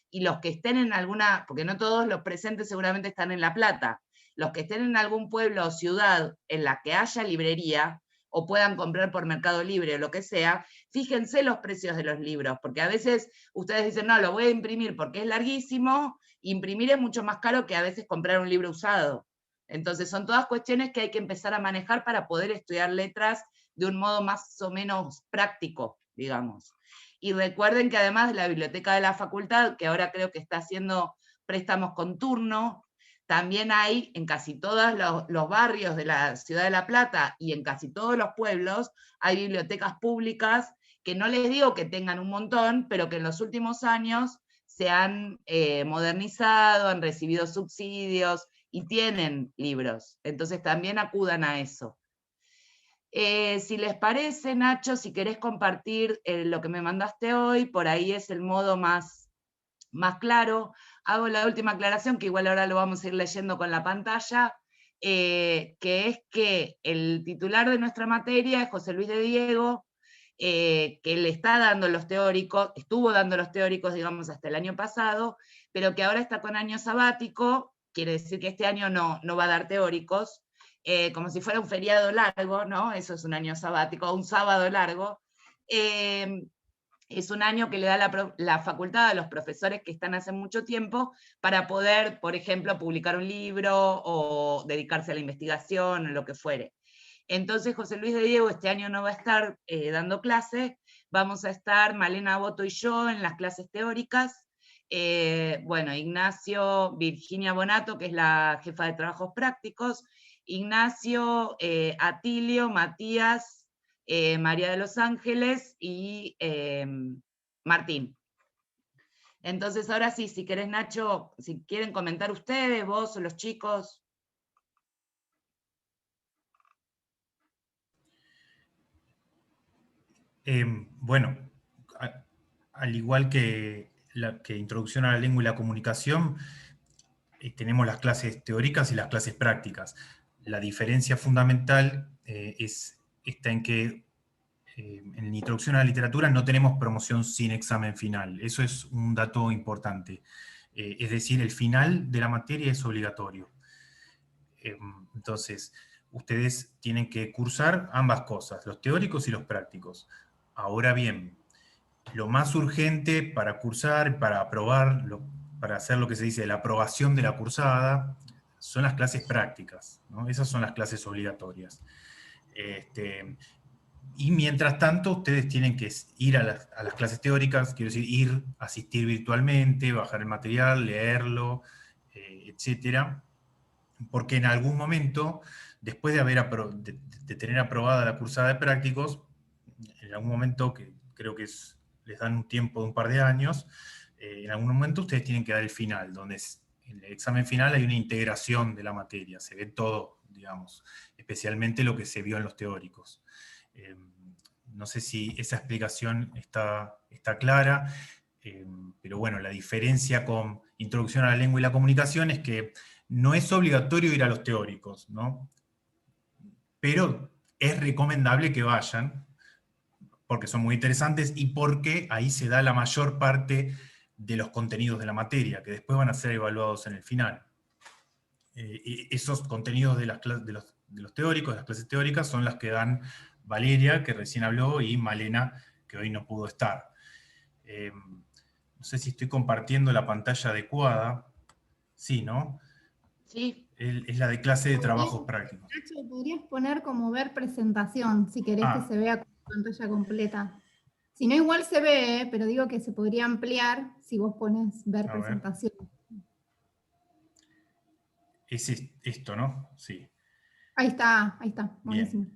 y los que estén en alguna, porque no todos los presentes seguramente están en La Plata, los que estén en algún pueblo o ciudad en la que haya librería, o puedan comprar por Mercado Libre o lo que sea, fíjense los precios de los libros, porque a veces ustedes dicen, no, lo voy a imprimir porque es larguísimo, imprimir es mucho más caro que a veces comprar un libro usado. Entonces son todas cuestiones que hay que empezar a manejar para poder estudiar letras de un modo más o menos práctico, digamos. Y recuerden que además de la biblioteca de la facultad, que ahora creo que está haciendo préstamos con turno, también hay en casi todos los barrios de la ciudad de La Plata y en casi todos los pueblos, hay bibliotecas públicas que no les digo que tengan un montón, pero que en los últimos años se han modernizado, han recibido subsidios y tienen libros. Entonces también acudan a eso. Si les parece, Nacho, si querés compartir lo que me mandaste hoy, por ahí es el modo más claro. Hago la última aclaración, que igual ahora lo vamos a ir leyendo con la pantalla, que es que el titular de nuestra materia es José Luis de Diego, que le está dando los teóricos, estuvo dando los teóricos, digamos, hasta el año pasado, pero que ahora está con año sabático, quiere decir que este año no va a dar teóricos, como si fuera un feriado largo, ¿no? Eso es un año sabático, un sábado largo. Es un año que le da la facultad a los profesores que están hace mucho tiempo para poder, por ejemplo, publicar un libro o dedicarse a la investigación o lo que fuere. Entonces José Luis de Diego este año no va a estar dando clases, vamos a estar Malena Boto y yo en las clases teóricas, bueno, Ignacio, Virginia Bonato, que es la jefa de trabajos prácticos, Ignacio, Atilio, Matías, María de los Ángeles y Martín. Entonces ahora sí, si querés Nacho, si quieren comentar ustedes, vos o los chicos. Bueno, al igual que que Introducción a la Lengua y la Comunicación, tenemos las clases teóricas y las clases prácticas. La diferencia fundamental está en que en Introducción a la Literatura no tenemos promoción sin examen final. Eso es un dato importante. Es decir, el final de la materia es obligatorio. Entonces, ustedes tienen que cursar ambas cosas, los teóricos y los prácticos. Ahora bien, lo más urgente para cursar, para aprobar, para hacer lo que se dice la aprobación de la cursada, son las clases prácticas, ¿no? Esas son las clases obligatorias. Y mientras tanto, ustedes tienen que ir a las clases teóricas, quiero decir, ir, asistir virtualmente, bajar el material, leerlo, etcétera, porque en algún momento, después de tener aprobada la cursada de prácticos, en algún momento, que creo que les dan un tiempo de un par de años, en algún momento ustedes tienen que dar el final, donde en el examen final hay una integración de la materia, se ve todo, digamos, especialmente lo que se vio en los teóricos. No sé si esa explicación está clara, pero bueno, la diferencia con Introducción a la Lengua y la Comunicación es que no es obligatorio ir a los teóricos, ¿no? Pero es recomendable que vayan, porque son muy interesantes y porque ahí se da la mayor parte de los contenidos de la materia, que después van a ser evaluados en el final. Esos contenidos de los teóricos, de las clases teóricas, son las que dan Valeria, que recién habló, y Malena, que hoy no pudo estar. No sé si estoy compartiendo la pantalla adecuada. Sí, ¿no? Sí. Es la de clase de trabajos prácticos. Nacho, podrías poner como ver presentación, si querés que se vea con pantalla completa. Si no, igual se ve, pero digo que se podría ampliar si vos pones ver presentación. Es esto, ¿no? Sí. Ahí está, buenísimo.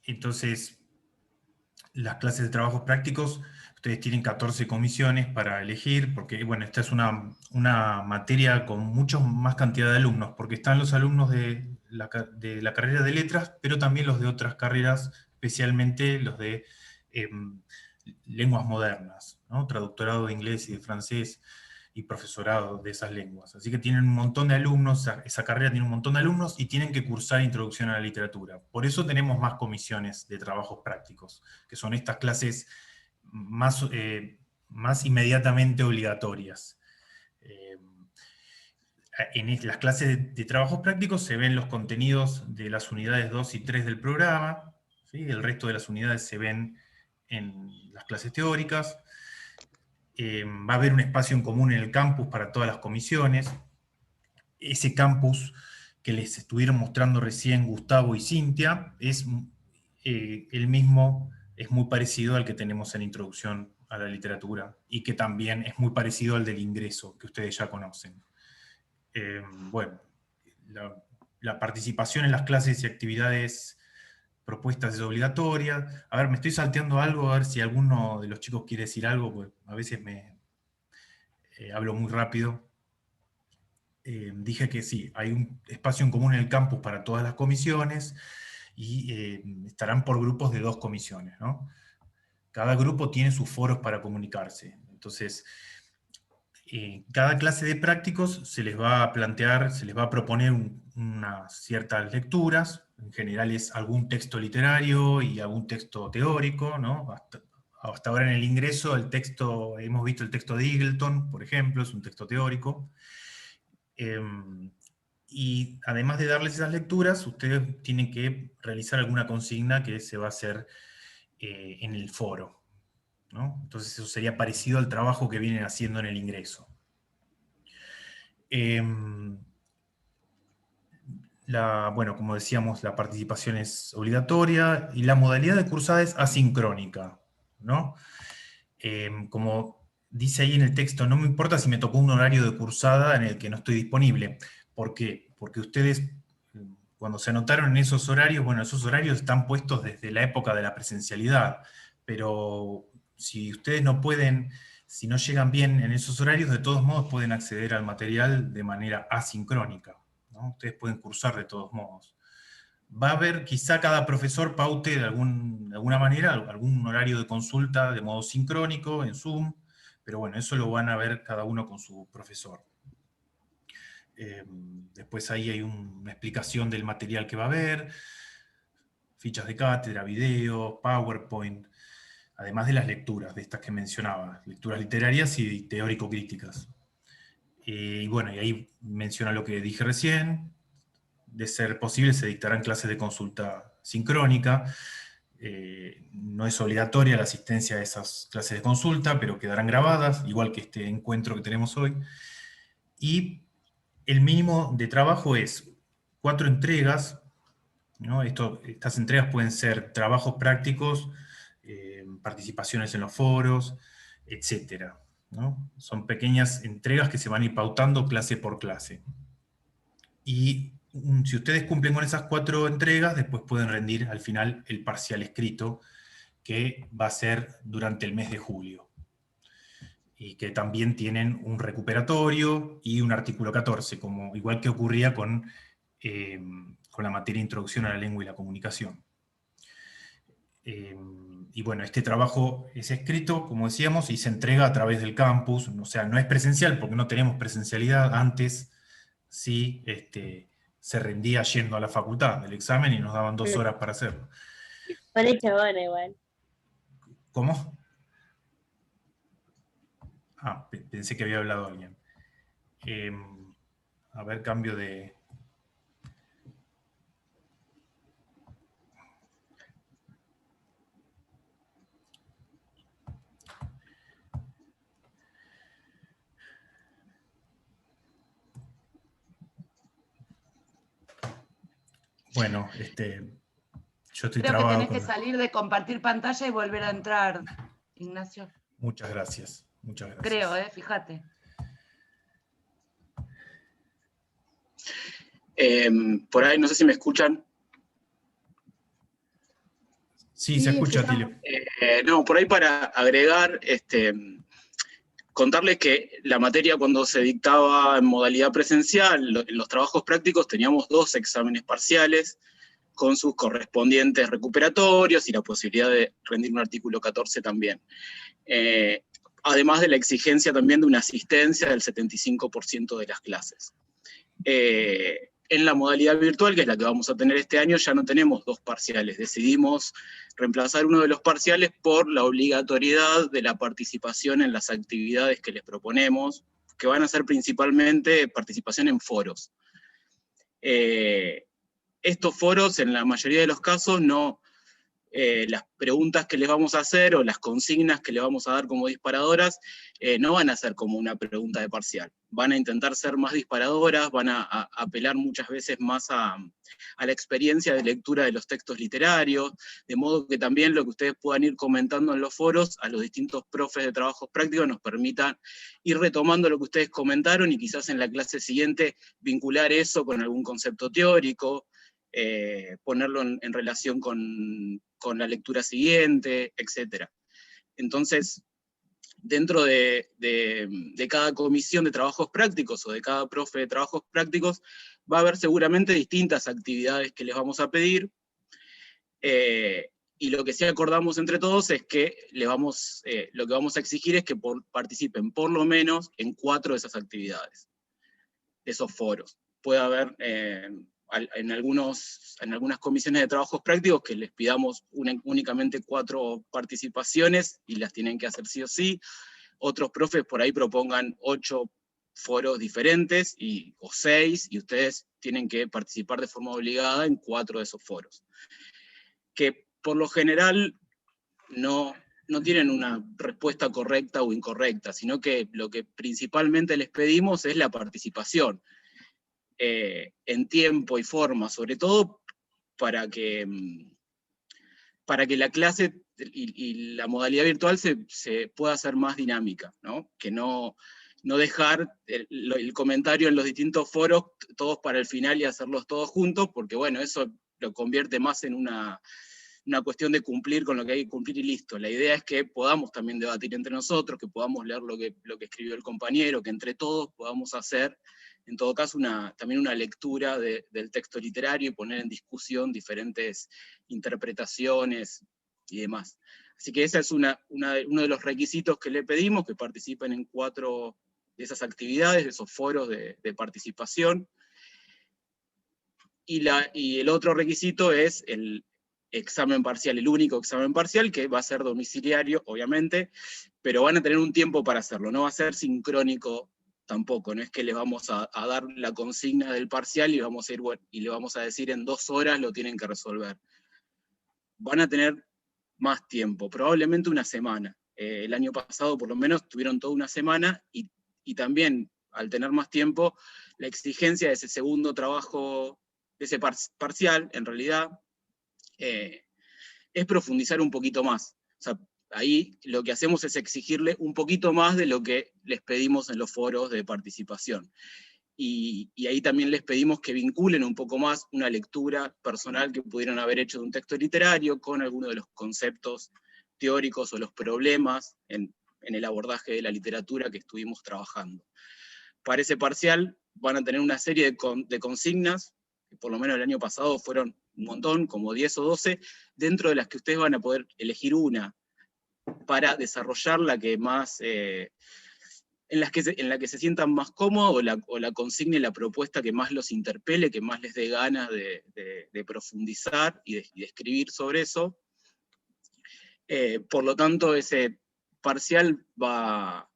Entonces, las clases de trabajos prácticos, ustedes tienen 14 comisiones para elegir, porque bueno, esta es una materia con mucha más cantidad de alumnos, porque están los alumnos de la carrera de letras, pero también los de otras carreras, especialmente los de lenguas modernas, ¿no? Traductorado de inglés y de francés, y profesorado de esas lenguas. Así que tienen un montón de alumnos, esa carrera tiene un montón de alumnos y tienen que cursar Introducción a la Literatura. Por eso tenemos más comisiones de trabajos prácticos, que son estas clases más inmediatamente obligatorias. En las clases de trabajos prácticos se ven los contenidos de las unidades 2 y 3 del programa, ¿sí? El resto de las unidades se ven en las clases teóricas. Va a haber un espacio en común en el campus para todas las comisiones. Ese campus que les estuvieron mostrando recién Gustavo y Cintia, es el mismo, es muy parecido al que tenemos en Introducción a la Literatura, y que también es muy parecido al del ingreso, que ustedes ya conocen. Bueno, la participación en las clases y actividades propuestas es obligatoria. A ver, me estoy salteando algo, a ver si alguno de los chicos quiere decir algo, porque a veces hablo muy rápido. Dije que sí, hay un espacio en común en el campus para todas las comisiones, y estarán por grupos de 2 comisiones, ¿no? Cada grupo tiene sus foros para comunicarse. Entonces, cada clase de prácticos se les va a plantear, se les va a proponer unas ciertas lecturas. En general es algún texto literario y algún texto teórico, ¿no? Hasta ahora en el ingreso hemos visto el texto de Eagleton, por ejemplo, es un texto teórico. Y además de darles esas lecturas, ustedes tienen que realizar alguna consigna que se va a hacer en el foro, ¿no? Entonces eso sería parecido al trabajo que vienen haciendo en el ingreso. Bueno, como decíamos, la participación es obligatoria y la modalidad de cursada es asincrónica, ¿no? Como dice ahí en el texto, no me importa si me tocó un horario de cursada en el que no estoy disponible. ¿Por qué? Porque ustedes, cuando se anotaron en esos horarios, bueno, esos horarios están puestos desde la época de la presencialidad, pero si ustedes no pueden, si no llegan bien en esos horarios, de todos modos pueden acceder al material de manera asincrónica, ¿no? Ustedes pueden cursar de todos modos. Va a haber, quizá cada profesor paute de alguna manera algún horario de consulta de modo sincrónico en Zoom, pero bueno, eso lo van a ver cada uno con su profesor. Después ahí hay una explicación del material que va a haber, fichas de cátedra, video, PowerPoint, además de las lecturas, de estas que mencionaba, lecturas literarias y teórico-críticas. Y bueno, y ahí menciona lo que dije recién. De ser posible, se dictarán clases de consulta sincrónica. No es obligatoria la asistencia a esas clases de consulta, pero quedarán grabadas, igual que este encuentro que tenemos hoy. Y el mínimo de trabajo es 4 entregas, ¿no? Estas entregas pueden ser trabajos prácticos, participaciones en los foros, etc., ¿no? Son pequeñas entregas que se van a ir pautando clase por clase. Y si ustedes cumplen con esas 4 entregas, después pueden rendir al final el parcial escrito, que va a ser durante el mes de julio. Y que también tienen un recuperatorio y un artículo 14, igual que ocurría con la materia Introducción a la Lengua y la Comunicación. Y bueno, este trabajo es escrito, como decíamos, y se entrega a través del campus, o sea, no es presencial porque no tenemos presencialidad. Antes sí se rendía yendo a la facultad del examen y nos daban 2 horas para hacerlo. Pone chabona igual. ¿Cómo? Pensé que había hablado alguien. A ver, cambio de... Bueno, yo estoy Creo que trabado tenés que salir de compartir pantalla y volver a entrar, Ignacio. Muchas gracias, muchas gracias. Creo, fíjate. Por ahí, no sé si me escuchan. Sí, se escucha, Tilio. No, por ahí para agregar, contarles que la materia cuando se dictaba en modalidad presencial, en los trabajos prácticos teníamos 2 exámenes parciales con sus correspondientes recuperatorios y la posibilidad de rendir un artículo 14 también. Además de la exigencia también de una asistencia del 75% de las clases. En la modalidad virtual, que es la que vamos a tener este año, ya no tenemos 2 parciales. Decidimos reemplazar uno de los parciales por la obligatoriedad de la participación en las actividades que les proponemos, que van a ser principalmente participación en foros. Estos foros, en la mayoría de los casos, las preguntas que les vamos a hacer o las consignas que le vamos a dar como disparadoras no van a ser como una pregunta de parcial. Van a intentar ser más disparadoras, van a apelar muchas veces más a la experiencia de lectura de los textos literarios, de modo que también lo que ustedes puedan ir comentando en los foros a los distintos profes de trabajos prácticos nos permitan ir retomando lo que ustedes comentaron y quizás en la clase siguiente vincular eso con algún concepto teórico, ponerlo en relación con la lectura siguiente, etc. Entonces, dentro de cada comisión de trabajos prácticos o de cada profe de trabajos prácticos, va a haber seguramente distintas actividades que les vamos a pedir, y lo que sí acordamos entre todos es que lo que vamos a exigir es que participen por lo menos en 4 de esas actividades, de esos foros. Puede haber en algunas comisiones de trabajos prácticos que les pidamos únicamente 4 participaciones y las tienen que hacer sí o sí. Otros profes por ahí propongan 8 foros diferentes o 6, y ustedes tienen que participar de forma obligada en 4 de esos foros. Que por lo general no tienen una respuesta correcta o incorrecta, sino que lo que principalmente les pedimos es la participación en tiempo y forma, sobre todo para que la clase y la modalidad virtual se pueda hacer más dinámica, ¿no? Que no dejar el comentario en los distintos foros todos para el final y hacerlos todos juntos, porque bueno, eso lo convierte más en una cuestión de cumplir con lo que hay que cumplir y listo. La idea es que podamos también debatir entre nosotros, que podamos leer lo que escribió el compañero, que entre todos podamos hacer, en todo caso, también una lectura del texto literario y poner en discusión diferentes interpretaciones y demás. Así que ese es uno de los requisitos que le pedimos, que participen en 4 de esas actividades, de esos foros de participación. Y el otro requisito es el examen parcial, el único examen parcial, que va a ser domiciliario, obviamente, pero van a tener un tiempo para hacerlo, no va a ser sincrónico tampoco, no es que les vamos a dar la consigna del parcial y vamos a ir, bueno, y le vamos a decir en 2 horas lo tienen que resolver. Van a tener más tiempo, probablemente una semana. El año pasado por lo menos tuvieron toda una semana, y también al tener más tiempo, la exigencia de ese segundo trabajo, de ese parcial, en realidad, es profundizar un poquito más. O sea, ahí lo que hacemos es exigirle un poquito más de lo que les pedimos en los foros de participación. Y ahí también les pedimos que vinculen un poco más una lectura personal que pudieran haber hecho de un texto literario con alguno de los conceptos teóricos o los problemas en el abordaje de la literatura que estuvimos trabajando. Para ese parcial van a tener una serie de consignas, que por lo menos el año pasado fueron un montón, como 10 o 12, dentro de las que ustedes van a poder elegir una para desarrollar la que más, en la que se sientan más cómodos, o la consigna y la propuesta que más los interpele, que más les dé ganas de profundizar y de escribir sobre eso. Por lo tanto, ese parcial va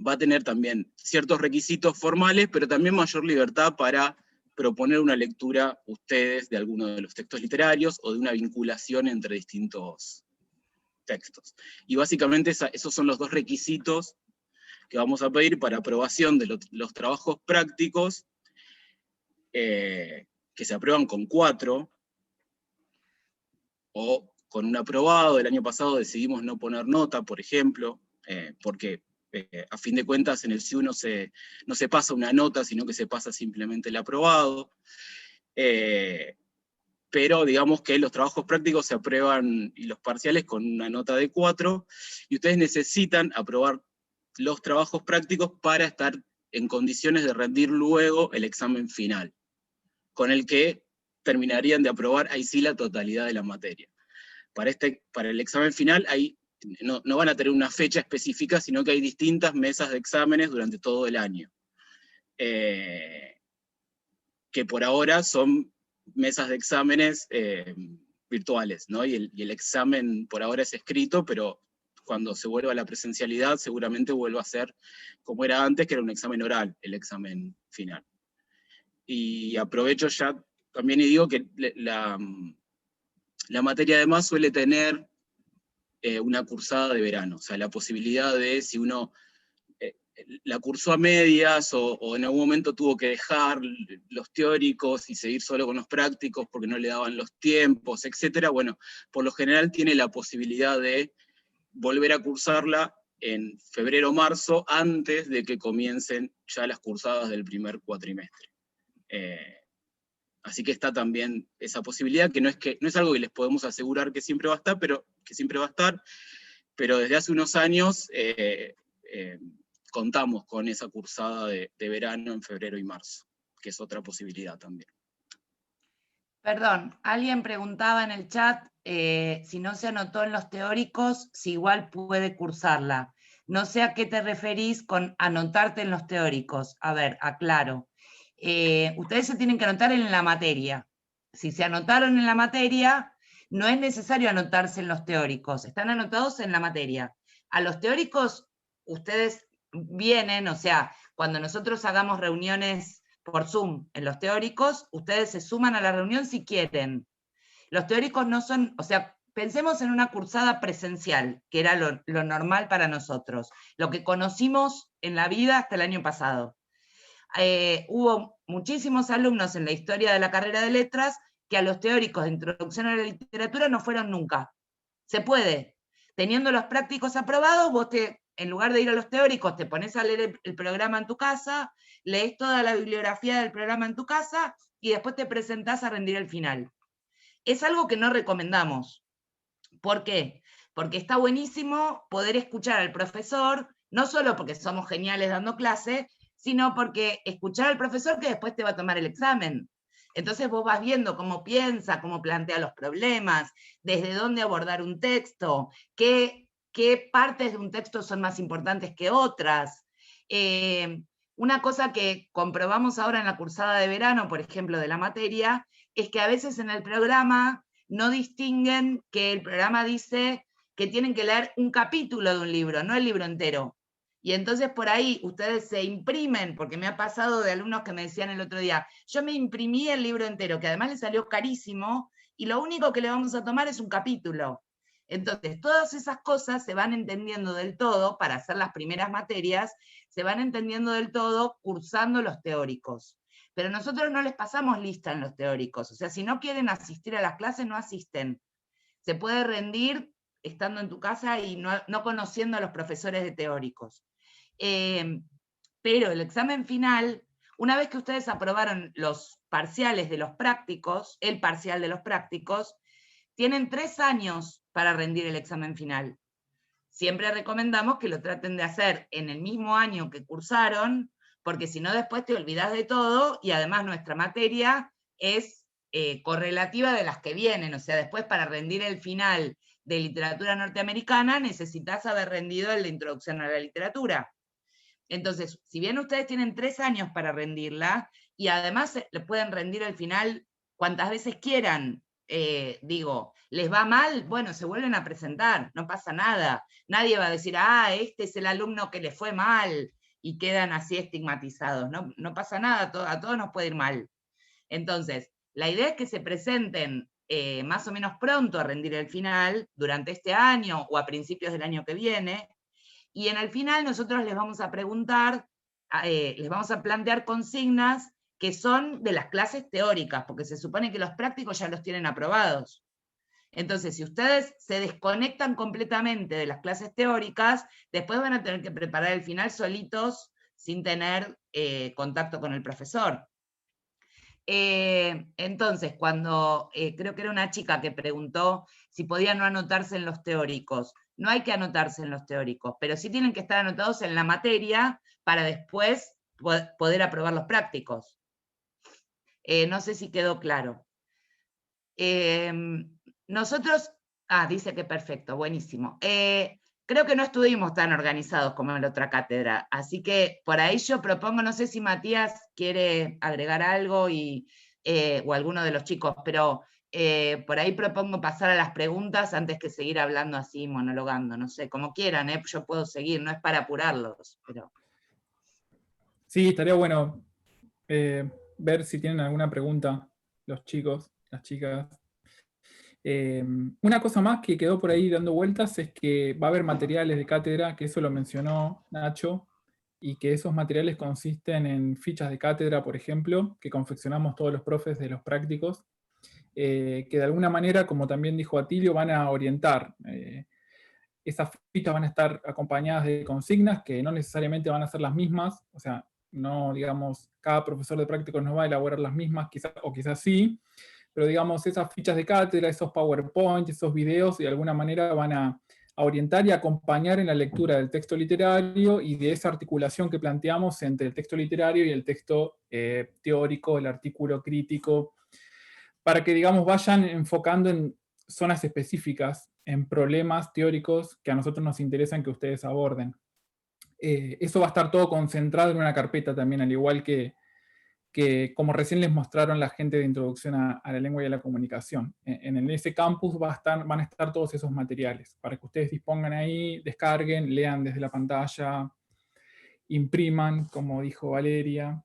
a tener también ciertos requisitos formales, pero también mayor libertad para proponer una lectura ustedes de alguno de los textos literarios o de una vinculación entre distintos textos. Y básicamente esos son los 2 requisitos que vamos a pedir para aprobación de los trabajos prácticos, que se aprueban con 4, o con un aprobado. El año pasado decidimos no poner nota, por ejemplo, porque a fin de cuentas en el SIU no se pasa una nota, sino que se pasa simplemente el aprobado. Pero digamos que los trabajos prácticos se aprueban y los parciales con una nota de 4, y ustedes necesitan aprobar los trabajos prácticos para estar en condiciones de rendir luego el examen final, con el que terminarían de aprobar ahí sí la totalidad de la materia. Para el examen final ahí no van a tener una fecha específica, sino que hay distintas mesas de exámenes durante todo el año, que por ahora son mesas de exámenes virtuales, ¿no? Y el examen por ahora es escrito, pero cuando se vuelva a la presencialidad seguramente vuelva a ser como era antes, que era un examen oral, el examen final. Y aprovecho ya también y digo que la materia además suele tener una cursada de verano, o sea, la posibilidad de, si uno la cursó a medias o en algún momento tuvo que dejar los teóricos y seguir solo con los prácticos porque no le daban los tiempos, etc. Bueno, por lo general tiene la posibilidad de volver a cursarla en febrero o marzo, antes de que comiencen ya las cursadas del primer cuatrimestre. Así que está también esa posibilidad, que no es algo que les podemos asegurar que siempre va a estar, pero desde hace unos años contamos con esa cursada de verano en febrero y marzo, que es otra posibilidad también. Perdón, alguien preguntaba en el chat si no se anotó en los teóricos, si igual puede cursarla. No sé a qué te referís con anotarte en los teóricos. A ver, aclaro. Ustedes se tienen que anotar en la materia. Si se anotaron en la materia, no es necesario anotarse en los teóricos. Están anotados en la materia. A los teóricos, ustedes vienen, o sea, cuando nosotros hagamos reuniones por Zoom en los teóricos, ustedes se suman a la reunión si quieren. Los teóricos no son, o sea, pensemos en una cursada presencial, que era lo normal para nosotros, lo que conocimos en la vida hasta el año pasado. Hubo muchísimos alumnos en la historia de la carrera de letras que a los teóricos de introducción a la literatura no fueron nunca. Se puede. Teniendo los prácticos aprobados, vos en lugar de ir a los teóricos, te pones a leer el programa en tu casa, lees toda la bibliografía del programa en tu casa, y después te presentás a rendir el final. Es algo que no recomendamos. ¿Por qué? Porque está buenísimo poder escuchar al profesor, no solo porque somos geniales dando clase, sino porque escuchar al profesor que después te va a tomar el examen. Entonces vos vas viendo cómo piensa, cómo plantea los problemas, desde dónde abordar un texto, qué partes de un texto son más importantes que otras. Una cosa que comprobamos ahora en la cursada de verano, por ejemplo, de la materia, es que a veces en el programa no distinguen que el programa dice que tienen que leer un capítulo de un libro, no el libro entero. Y entonces por ahí ustedes se imprimen, porque me ha pasado de alumnos que me decían el otro día, yo me imprimí el libro entero, que además le salió carísimo, y lo único que le vamos a tomar es un capítulo. Entonces, todas esas cosas se van entendiendo del todo, para hacer las primeras materias, se van entendiendo del todo cursando los teóricos. Pero nosotros no les pasamos lista en los teóricos, o sea, si no quieren asistir a las clases, no asisten. Se puede rendir estando en tu casa y no conociendo a los profesores de teóricos. Pero el examen final, una vez que ustedes aprobaron los parciales de los prácticos, el parcial de los prácticos, tienen 3 años para rendir el examen final. Siempre recomendamos que lo traten de hacer en el mismo año que cursaron, porque si no después te olvidás de todo, y además nuestra materia es correlativa de las que vienen, o sea, después para rendir el final de literatura norteamericana necesitas haber rendido el de introducción a la literatura. Entonces, si bien ustedes tienen 3 años para rendirla, y además le pueden rendir el final cuantas veces quieran, digo, ¿les va mal? Bueno, se vuelven a presentar, no pasa nada. Nadie va a decir, este es el alumno que le fue mal, y quedan así estigmatizados. No pasa nada, a todos nos puede ir mal. Entonces, la idea es que se presenten más o menos pronto a rendir el final, durante este año o a principios del año que viene, y en el final nosotros les vamos a preguntar, les vamos a plantear consignas que son de las clases teóricas, porque se supone que los prácticos ya los tienen aprobados. Entonces, si ustedes se desconectan completamente de las clases teóricas, después van a tener que preparar el final solitos, sin tener contacto con el profesor. Entonces, cuando creo que era una chica que preguntó si podía no anotarse en los teóricos, no hay que anotarse en los teóricos, pero sí tienen que estar anotados en la materia para después poder aprobar los prácticos. No sé si quedó claro. Nosotros, dice que perfecto, buenísimo. Creo que no estuvimos tan organizados como en la otra cátedra, así que por ahí yo propongo, no sé si Matías quiere agregar algo o alguno de los chicos, pero por ahí propongo pasar a las preguntas antes que seguir hablando así, monologando, no sé, como quieran, yo puedo seguir, no es para apurarlos, pero... Sí, estaría bueno ver si tienen alguna pregunta los chicos, las chicas. Una cosa más que quedó por ahí dando vueltas es que va a haber materiales de cátedra, que eso lo mencionó Nacho, y que esos materiales consisten en fichas de cátedra, por ejemplo, que confeccionamos todos los profes de los prácticos, que de alguna manera, como también dijo Atilio, van a orientar. Esas fichas van a estar acompañadas de consignas que no necesariamente van a ser las mismas, o sea, no, digamos, cada profesor de prácticos no va a elaborar las mismas, quizás sí, pero digamos, esas fichas de cátedra, esos PowerPoint, esos videos, de alguna manera van a orientar y acompañar en la lectura del texto literario y de esa articulación que planteamos entre el texto literario y el texto teórico, el artículo crítico, para que, digamos, vayan enfocando en zonas específicas, en problemas teóricos que a nosotros nos interesan que ustedes aborden. Eso va a estar todo concentrado en una carpeta también, al igual que como recién les mostraron la gente de Introducción a la Lengua y a la Comunicación. En ese campus van a estar todos esos materiales, para que ustedes dispongan ahí, descarguen, lean desde la pantalla, impriman, como dijo Valeria,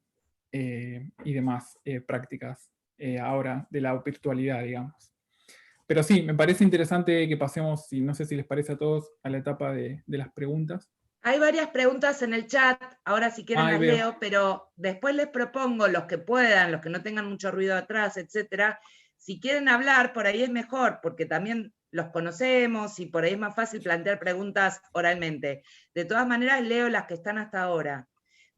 y demás prácticas ahora de la virtualidad, digamos. Pero sí, me parece interesante que pasemos, y no sé si les parece a todos, a la etapa de las preguntas. Hay varias preguntas en el chat, ahora si quieren Ahí las veo. leo, pero después les propongo, los que puedan, los que no tengan mucho ruido atrás, etcétera, si quieren hablar, por ahí es mejor, porque también los conocemos y por ahí es más fácil plantear preguntas oralmente. De todas maneras, leo las que están hasta ahora.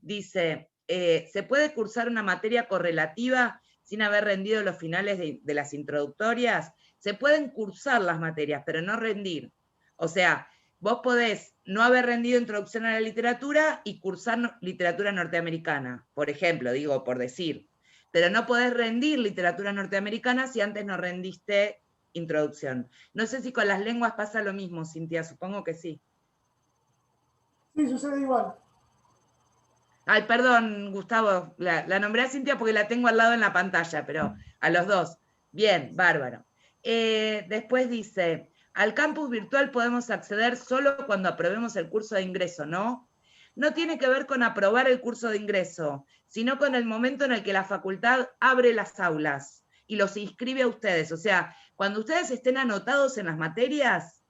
Dice, ¿se puede cursar una materia correlativa sin haber rendido los finales de las introductorias? Se pueden cursar las materias, pero no rendir. O sea, vos podés no haber rendido introducción a la literatura y cursar literatura norteamericana, por ejemplo, digo, por decir. Pero no podés rendir literatura norteamericana si antes no rendiste introducción. No sé si con las lenguas pasa lo mismo, Cintia, supongo que sí. Sí, sucede igual. Ay, perdón, Gustavo, la nombré a Cintia porque la tengo al lado en la pantalla, pero a los dos. Bien, bárbaro. Después dice, al campus virtual podemos acceder solo cuando aprobemos el curso de ingreso, ¿no? No tiene que ver con aprobar el curso de ingreso, sino con el momento en el que la facultad abre las aulas y los inscribe a ustedes. O sea, cuando ustedes estén anotados en las materias,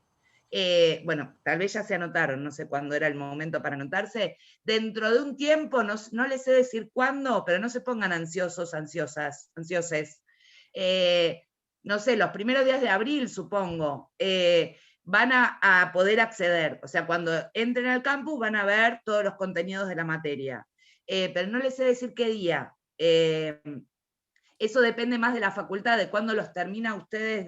bueno, tal vez ya se anotaron, no sé cuándo era el momento para anotarse, dentro de un tiempo, no les sé decir cuándo, pero no se pongan ansiosos, ansiosas, ansioses. No sé, los primeros días de abril, supongo, van a poder acceder. O sea, cuando entren al campus van a ver todos los contenidos de la materia. Pero no les sé decir qué día. Eso depende más de la facultad, de cuándo los termina ustedes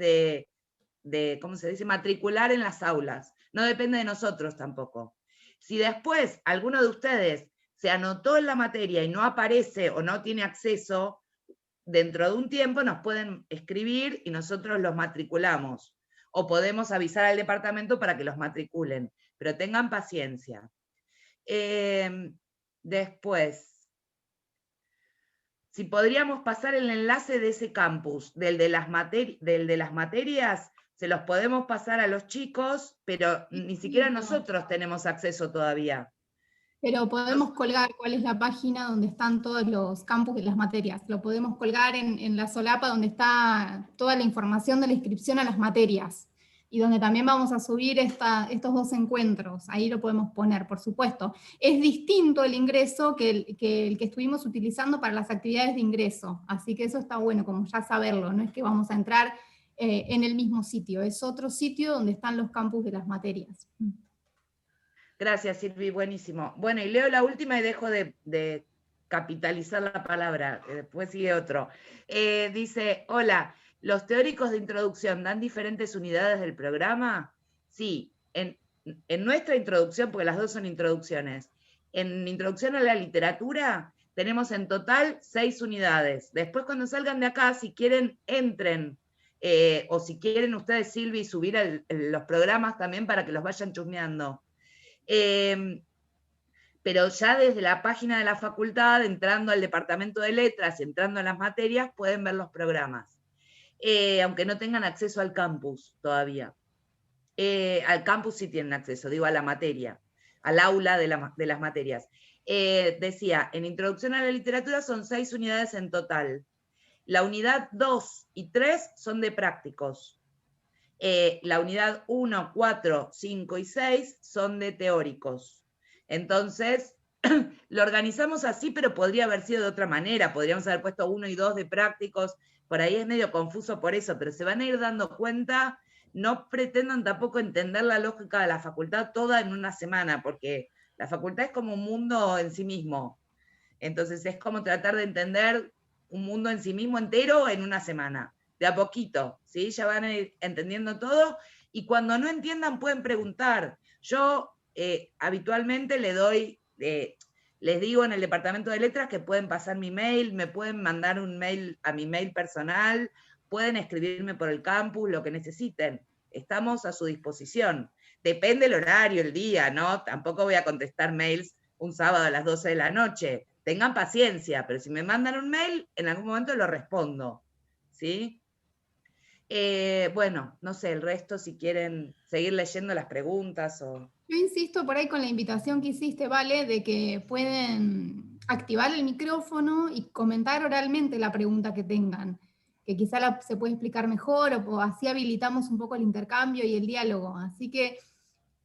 de, ¿cómo se dice?, matricular en las aulas. No depende de nosotros tampoco. Si después alguno de ustedes se anotó en la materia y no aparece o no tiene acceso, dentro de un tiempo nos pueden escribir y nosotros los matriculamos. O podemos avisar al departamento para que los matriculen. Pero tengan paciencia. Después, si podríamos pasar el enlace de ese campus, del de las materias, se los podemos pasar a los chicos, pero ni siquiera nosotros tenemos acceso todavía. Pero podemos colgar cuál es la página donde están todos los campus de las materias. Lo podemos colgar en la solapa donde está toda la información de la inscripción a las materias. Y donde también vamos a subir estos dos encuentros. Ahí lo podemos poner, por supuesto. Es distinto el ingreso que el que estuvimos utilizando para las actividades de ingreso. Así que eso está bueno, como ya saberlo. No es que vamos a entrar en el mismo sitio. Es otro sitio donde están los campus de las materias. Gracias, Silvi, buenísimo. Bueno, y leo la última y dejo de capitalizar la palabra, que después sigue otro. Dice, hola, ¿los teóricos de introducción dan diferentes unidades del programa? Sí, en nuestra introducción, porque las dos son introducciones, en introducción a la literatura tenemos en total 6 unidades. Después cuando salgan de acá, si quieren, entren, o si quieren ustedes, Silvi, subir los programas también para que los vayan chusmeando. Pero ya desde la página de la facultad, entrando al departamento de letras, entrando a las materias, pueden ver los programas, aunque no tengan acceso al campus todavía. Al campus sí tienen acceso, digo, a la materia, al aula de las materias. Decía, en Introducción a la Literatura son 6 unidades en total. La unidad 2 y 3 son de prácticos. La unidad 1, 4, 5 y 6 son de teóricos. Entonces, lo organizamos así, pero podría haber sido de otra manera. Podríamos haber puesto 1 y 2 de prácticos. Por ahí es medio confuso por eso, pero se van a ir dando cuenta. No pretendan tampoco entender la lógica de la facultad toda en una semana, porque la facultad es como un mundo en sí mismo. Entonces es como tratar de entender un mundo en sí mismo entero en una semana. De a poquito, ¿sí? Ya van a ir entendiendo todo, y cuando no entiendan pueden preguntar. Yo habitualmente les digo en el departamento de letras que pueden pasar mi mail, me pueden mandar un mail a mi mail personal, pueden escribirme por el campus, lo que necesiten. Estamos a su disposición. Depende el horario, el día, ¿no? Tampoco voy a contestar mails un sábado a las 12 de la noche. Tengan paciencia, pero si me mandan un mail, en algún momento lo respondo, ¿sí? Bueno, no sé, el resto si quieren seguir leyendo las preguntas o... Yo insisto por ahí con la invitación que hiciste, Vale, de que pueden activar el micrófono y comentar oralmente la pregunta que tengan. quizá se puede explicar mejor, o así habilitamos un poco el intercambio y el diálogo. Así que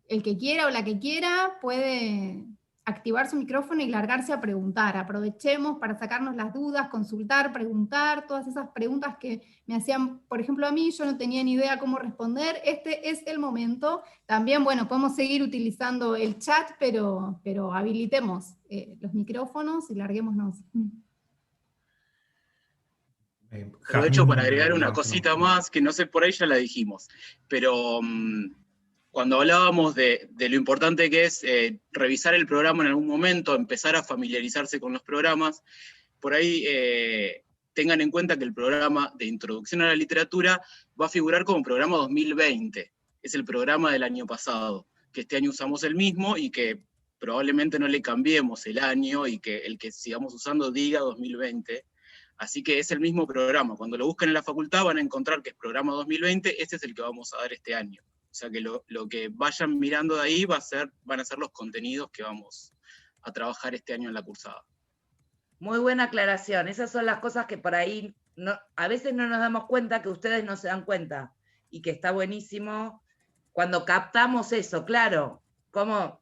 el que quiera o la que quiera puede activar su micrófono y largarse a preguntar. Aprovechemos para sacarnos las dudas, consultar, preguntar, todas esas preguntas que me hacían, por ejemplo, a mí, yo no tenía ni idea cómo responder. Este es el momento. También, bueno, podemos seguir utilizando el chat, pero habilitemos los micrófonos y larguémonos. Aprovecho para agregar una cosita más, que no sé, por ahí ya la dijimos, pero cuando hablábamos de lo importante que es revisar el programa en algún momento, empezar a familiarizarse con los programas, por ahí tengan en cuenta que el programa de Introducción a la Literatura va a figurar como programa 2020, es el programa del año pasado, que este año usamos el mismo y que probablemente no le cambiemos el año y que el que sigamos usando diga 2020, así que es el mismo programa. Cuando lo busquen en la facultad van a encontrar que es programa 2020, este es el que vamos a dar este año. O sea que lo que vayan mirando de ahí van a ser los contenidos que vamos a trabajar este año en la cursada. Muy buena aclaración. Esas son las cosas que por ahí a veces no nos damos cuenta, que ustedes no se dan cuenta, y que está buenísimo cuando captamos eso, claro, como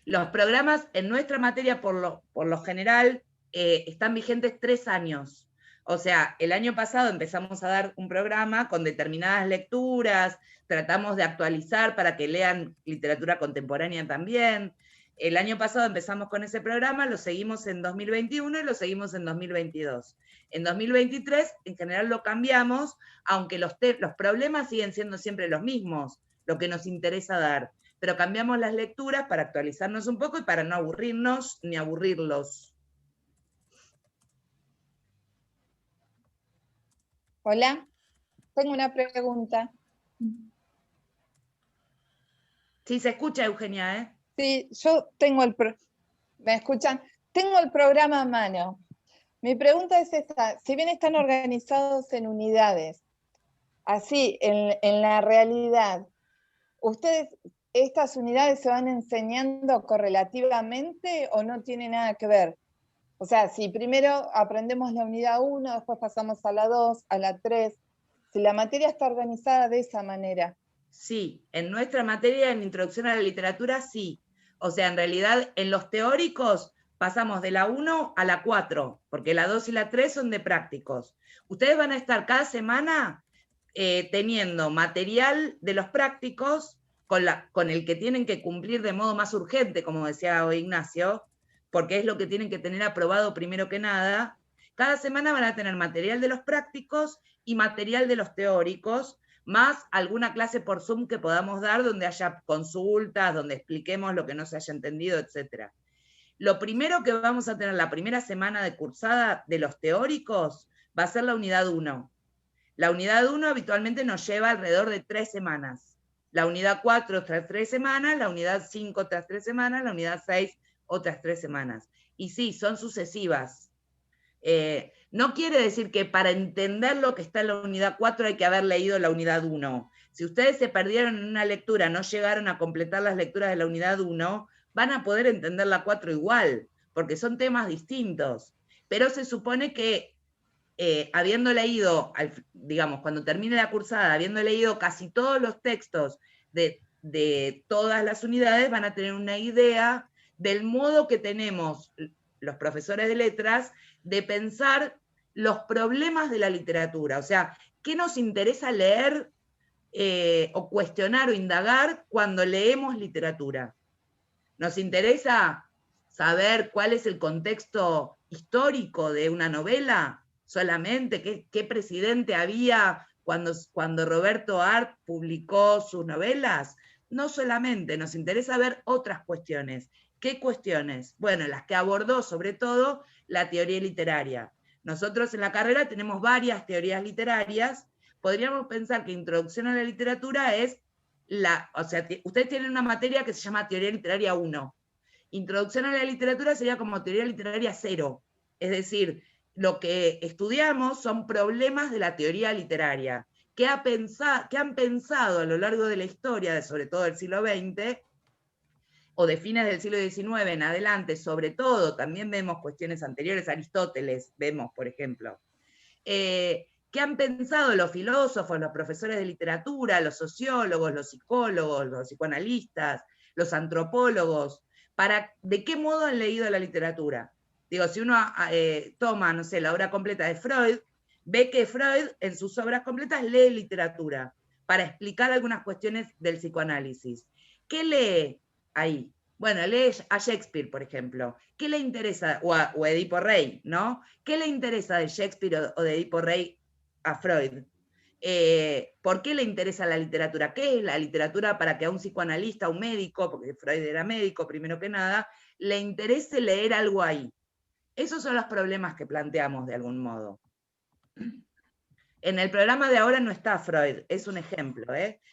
los programas en nuestra materia por lo general están vigentes 3 años. O sea, el año pasado empezamos a dar un programa con determinadas lecturas, tratamos de actualizar para que lean literatura contemporánea también. El año pasado empezamos con ese programa, lo seguimos en 2021 y lo seguimos en 2022. En 2023, en general lo cambiamos, aunque los problemas siguen siendo siempre los mismos, lo que nos interesa dar. Pero cambiamos las lecturas para actualizarnos un poco y para no aburrirnos ni aburrirlos. Hola, tengo una pregunta. Sí, se escucha, Eugenia, ¿eh? Sí, yo tengo ¿me escuchan? Tengo el programa a mano. Mi pregunta es esta: si bien están organizados en unidades, así, en la realidad, ¿ustedes estas unidades se van enseñando correlativamente o no tiene nada que ver? O sea, si primero aprendemos la unidad 1, después pasamos a la 2, a la 3, si la materia está organizada de esa manera. Sí, en nuestra materia, en Introducción a la Literatura, sí. O sea, en realidad, en los teóricos pasamos de la 1 a la 4, porque la 2 y la 3 son de prácticos. Ustedes van a estar cada semana teniendo material de los prácticos con el que tienen que cumplir de modo más urgente, como decía hoy Ignacio, porque es lo que tienen que tener aprobado primero que nada. Cada semana van a tener material de los prácticos y material de los teóricos, más alguna clase por Zoom que podamos dar donde haya consultas, donde expliquemos lo que no se haya entendido, etc. Lo primero que vamos a tener la primera semana de cursada de los teóricos va a ser la unidad 1. La unidad 1 habitualmente nos lleva alrededor de 3 semanas. La unidad 4 tras 3 semanas, la unidad 5 tras 3 semanas, la unidad 6 otras 3 semanas. Y sí, son sucesivas. No quiere decir que para entender lo que está en la unidad 4 hay que haber leído la unidad 1. Si ustedes se perdieron en una lectura, no llegaron a completar las lecturas de la unidad 1, van a poder entender la 4 igual, porque son temas distintos. Pero se supone que habiendo leído, digamos, cuando termine la cursada, habiendo leído casi todos los textos de todas las unidades, van a tener una idea del modo que tenemos los profesores de letras de pensar los problemas de la literatura. O sea, ¿qué nos interesa leer o cuestionar o indagar cuando leemos literatura? ¿Nos interesa saber cuál es el contexto histórico de una novela solamente? ¿Qué presidente había cuando Roberto Arlt publicó sus novelas? No solamente, nos interesa ver otras cuestiones. ¿Qué cuestiones? Bueno, las que abordó sobre todo la teoría literaria. Nosotros en la carrera tenemos varias teorías literarias. Podríamos pensar que Introducción a la Literatura es o sea, ustedes tienen una materia que se llama Teoría Literaria 1. Introducción a la Literatura sería como Teoría Literaria 0. Es decir, lo que estudiamos son problemas de la teoría literaria. ¿Qué han pensado a lo largo de la historia, sobre todo del siglo XX, o de fines del siglo XIX en adelante, sobre todo, también vemos cuestiones anteriores, Aristóteles, vemos, por ejemplo. ¿Qué han pensado los filósofos, los profesores de literatura, los sociólogos, los psicólogos, los psicoanalistas, los antropólogos? ¿De qué modo han leído la literatura? Digo, si uno toma, no sé, la obra completa de Freud, ve que Freud en sus obras completas lee literatura para explicar algunas cuestiones del psicoanálisis. ¿Qué lee ahí? Bueno, lee a Shakespeare, por ejemplo. ¿Qué le interesa? O a Edipo Rey, ¿no? ¿Qué le interesa de Shakespeare o de Edipo Rey a Freud? ¿Por qué le interesa la literatura? ¿Qué es la literatura para que a un psicoanalista, a un médico, porque Freud era médico primero que nada, le interese leer algo ahí? Esos son los problemas que planteamos de algún modo. En el programa de ahora no está Freud, es un ejemplo,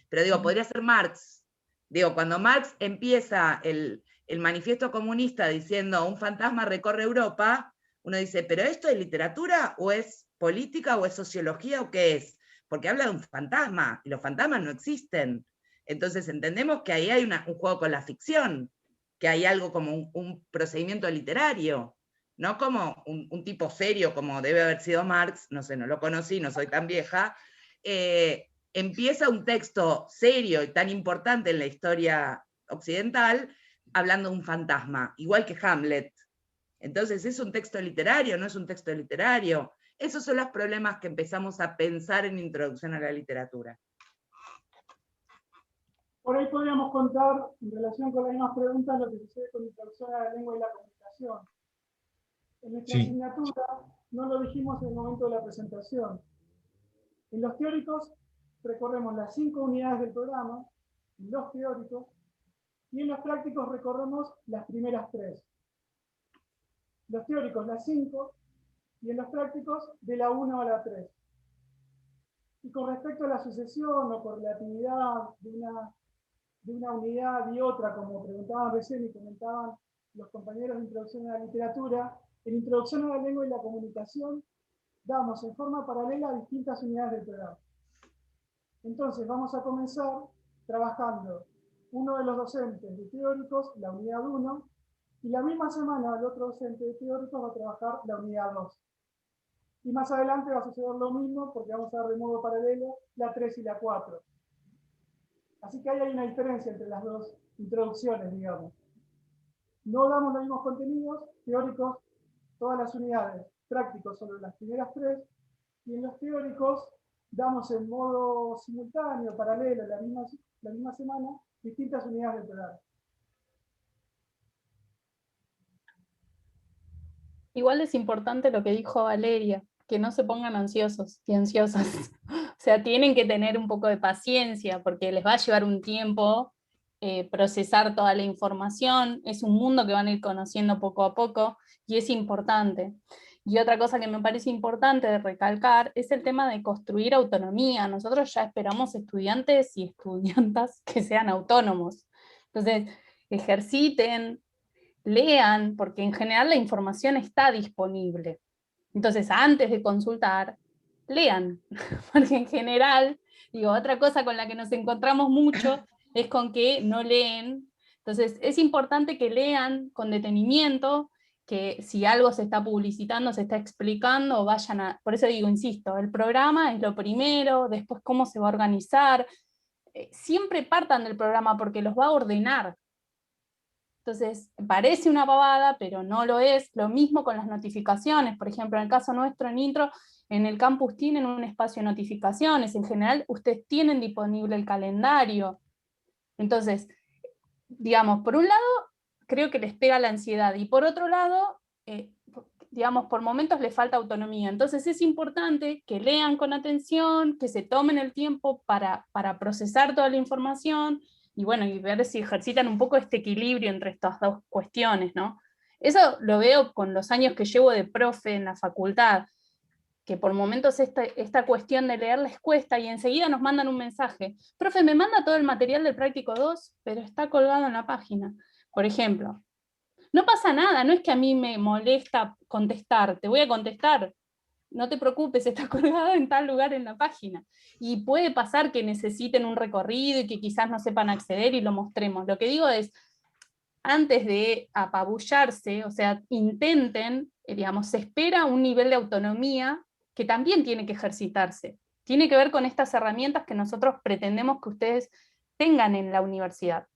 pero digo, podría ser Marx. Digo, cuando Marx empieza el manifiesto comunista diciendo un fantasma recorre Europa, uno dice, ¿pero esto es literatura o es política o es sociología o qué es? Porque habla de un fantasma, y los fantasmas no existen. Entonces entendemos que ahí hay un juego con la ficción, que hay algo como un procedimiento literario, no como un tipo serio como debe haber sido Marx, no sé, no lo conocí, no soy tan vieja, empieza un texto serio y tan importante en la historia occidental, hablando de un fantasma, igual que Hamlet. Entonces, ¿es un texto literario? ¿No es un texto literario? Esos son los problemas que empezamos a pensar en Introducción a la Literatura. Por ahí podríamos contar, en relación con las mismas preguntas, lo que sucede con Introducción a la Lengua y la Comunicación. En nuestra asignatura, no lo dijimos en el momento de la presentación. En los teóricos recorremos las 5 unidades del programa, en los teóricos, y en los prácticos recorremos las primeras 3. Los teóricos las 5, y en los prácticos de la 1 a la 3. Y con respecto a la sucesión o correlatividad de una unidad y otra, como preguntaban recién y comentaban los compañeros de Introducción a la Literatura, en Introducción a la Lengua y la Comunicación damos en forma paralela distintas unidades del programa. Entonces vamos a comenzar trabajando uno de los docentes de teóricos, la unidad 1, y la misma semana el otro docente de teóricos va a trabajar la unidad 2. Y más adelante va a suceder lo mismo porque vamos a dar de modo paralelo la 3 y la 4. Así que ahí hay una diferencia entre las dos introducciones, digamos. No damos los mismos contenidos, teóricos, todas las unidades, prácticos solo las primeras 3, y en los teóricos damos en modo simultáneo, paralelo, la misma semana, distintas unidades del programa. Igual es importante lo que dijo Valeria, que no se pongan ansiosos y ansiosas. O sea, tienen que tener un poco de paciencia, porque les va a llevar un tiempo procesar toda la información, es un mundo que van a ir conociendo poco a poco, y es importante. Y otra cosa que me parece importante de recalcar es el tema de construir autonomía. Nosotros ya esperamos estudiantes y estudiantas que sean autónomos. Entonces, ejerciten, lean, porque en general la información está disponible. Entonces, antes de consultar, lean, porque en general, digo, otra cosa con la que nos encontramos mucho es con que no leen. Entonces, es importante que lean con detenimiento, que si algo se está publicitando, se está explicando, vayan a... Por eso digo, insisto, el programa es lo primero, después cómo se va a organizar. Siempre partan del programa porque los va a ordenar. Entonces, parece una pavada, pero no lo es. Lo mismo con las notificaciones. Por ejemplo, en el caso nuestro en Intro, en el campus tienen un espacio de notificaciones. En general, ustedes tienen disponible el calendario. Entonces, digamos, por un lado, creo que les pega la ansiedad. Y por otro lado, digamos, por momentos les falta autonomía. Entonces, es importante que lean con atención, que se tomen el tiempo para procesar toda la información, y bueno, y ver si ejercitan un poco este equilibrio entre estas dos cuestiones, ¿no? Eso lo veo con los años que llevo de profe en la facultad, que por momentos esta cuestión de leer les cuesta, y enseguida nos mandan un mensaje: profe, me manda todo el material del práctico 2, pero está colgado en la página. Por ejemplo, no pasa nada, no es que a mí me molesta contestar, te voy a contestar, no te preocupes, está colgado en tal lugar en la página. Y puede pasar que necesiten un recorrido y que quizás no sepan acceder y lo mostremos. Lo que digo es, antes de apabullarse, o sea, intenten, digamos, se espera un nivel de autonomía que también tiene que ejercitarse. Tiene que ver con estas herramientas que nosotros pretendemos que ustedes tengan en la universidad.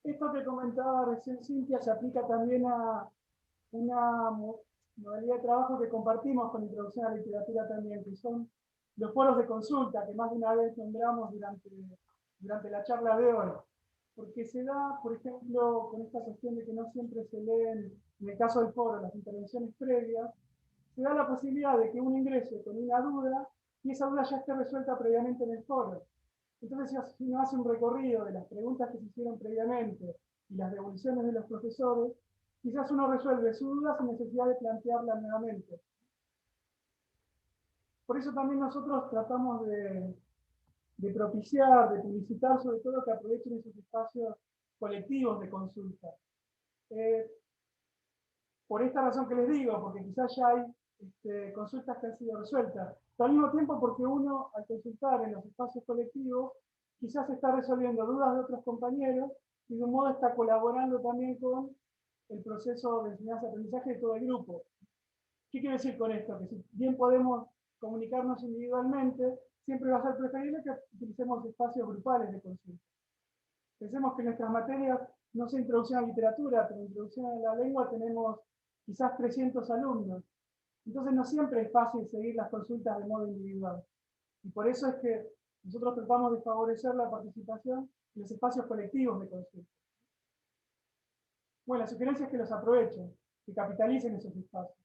Esto que comentaba recién Cintia se aplica también a una modalidad de trabajo que compartimos con Introducción a la Literatura también, que son los foros de consulta, que más de una vez nombramos durante la charla de hoy. Porque se da, por ejemplo, con esta cuestión de que no siempre se leen, en el caso del foro, las intervenciones previas, se da la posibilidad de que uno ingrese con una duda y esa duda ya esté resuelta previamente en el foro. Entonces, si uno hace un recorrido de las preguntas que se hicieron previamente y las devoluciones de los profesores, quizás uno resuelve su duda sin necesidad de plantearla nuevamente. Por eso también nosotros tratamos de propiciar, de publicitar, sobre todo que aprovechen esos espacios colectivos de consulta. Por esta razón que les digo, porque quizás ya hay consultas que han sido resueltas, pero al mismo tiempo porque uno, al consultar en los espacios colectivos, quizás está resolviendo dudas de otros compañeros y de un modo está colaborando también con el proceso de enseñanza-aprendizaje de todo el grupo. ¿Qué quiero decir con esto? Que si bien podemos comunicarnos individualmente, siempre va a ser preferible que utilicemos espacios grupales de consulta. Pensemos que en nuestras materias no se introducción a la literatura, pero en introducción a la lengua tenemos quizás 300 alumnos. Entonces no siempre es fácil seguir las consultas de modo individual. Y por eso es que nosotros tratamos de favorecer la participación en los espacios colectivos de consulta. Bueno, la sugerencia es que los aprovechen, que capitalicen esos espacios.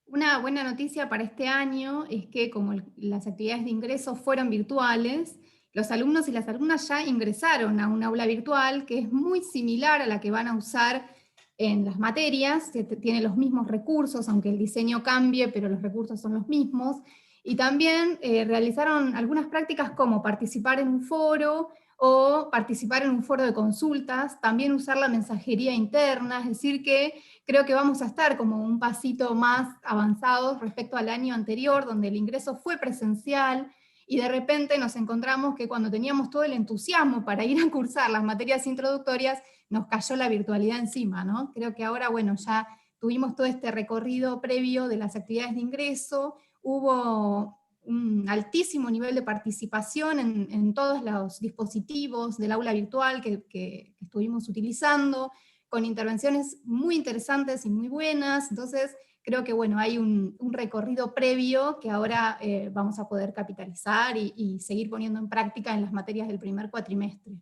Una buena noticia para este año es que como las actividades de ingreso fueron virtuales, los alumnos y las alumnas ya ingresaron a un aula virtual que es muy similar a la que van a usar en las materias, que tiene los mismos recursos, aunque el diseño cambie, pero los recursos son los mismos. Y también realizaron algunas prácticas como participar en un foro o participar en un foro de consultas, también usar la mensajería interna, es decir que creo que vamos a estar como un pasito más avanzados respecto al año anterior, donde el ingreso fue presencial, y de repente nos encontramos que cuando teníamos todo el entusiasmo para ir a cursar las materias introductorias, nos cayó la virtualidad encima, ¿no? Creo que ahora, bueno, ya tuvimos todo este recorrido previo de las actividades de ingreso, hubo un altísimo nivel de participación en todos los dispositivos del aula virtual que estuvimos utilizando, con intervenciones muy interesantes y muy buenas. Entonces creo que bueno, hay un recorrido previo que ahora vamos a poder capitalizar y seguir poniendo en práctica en las materias del primer cuatrimestre.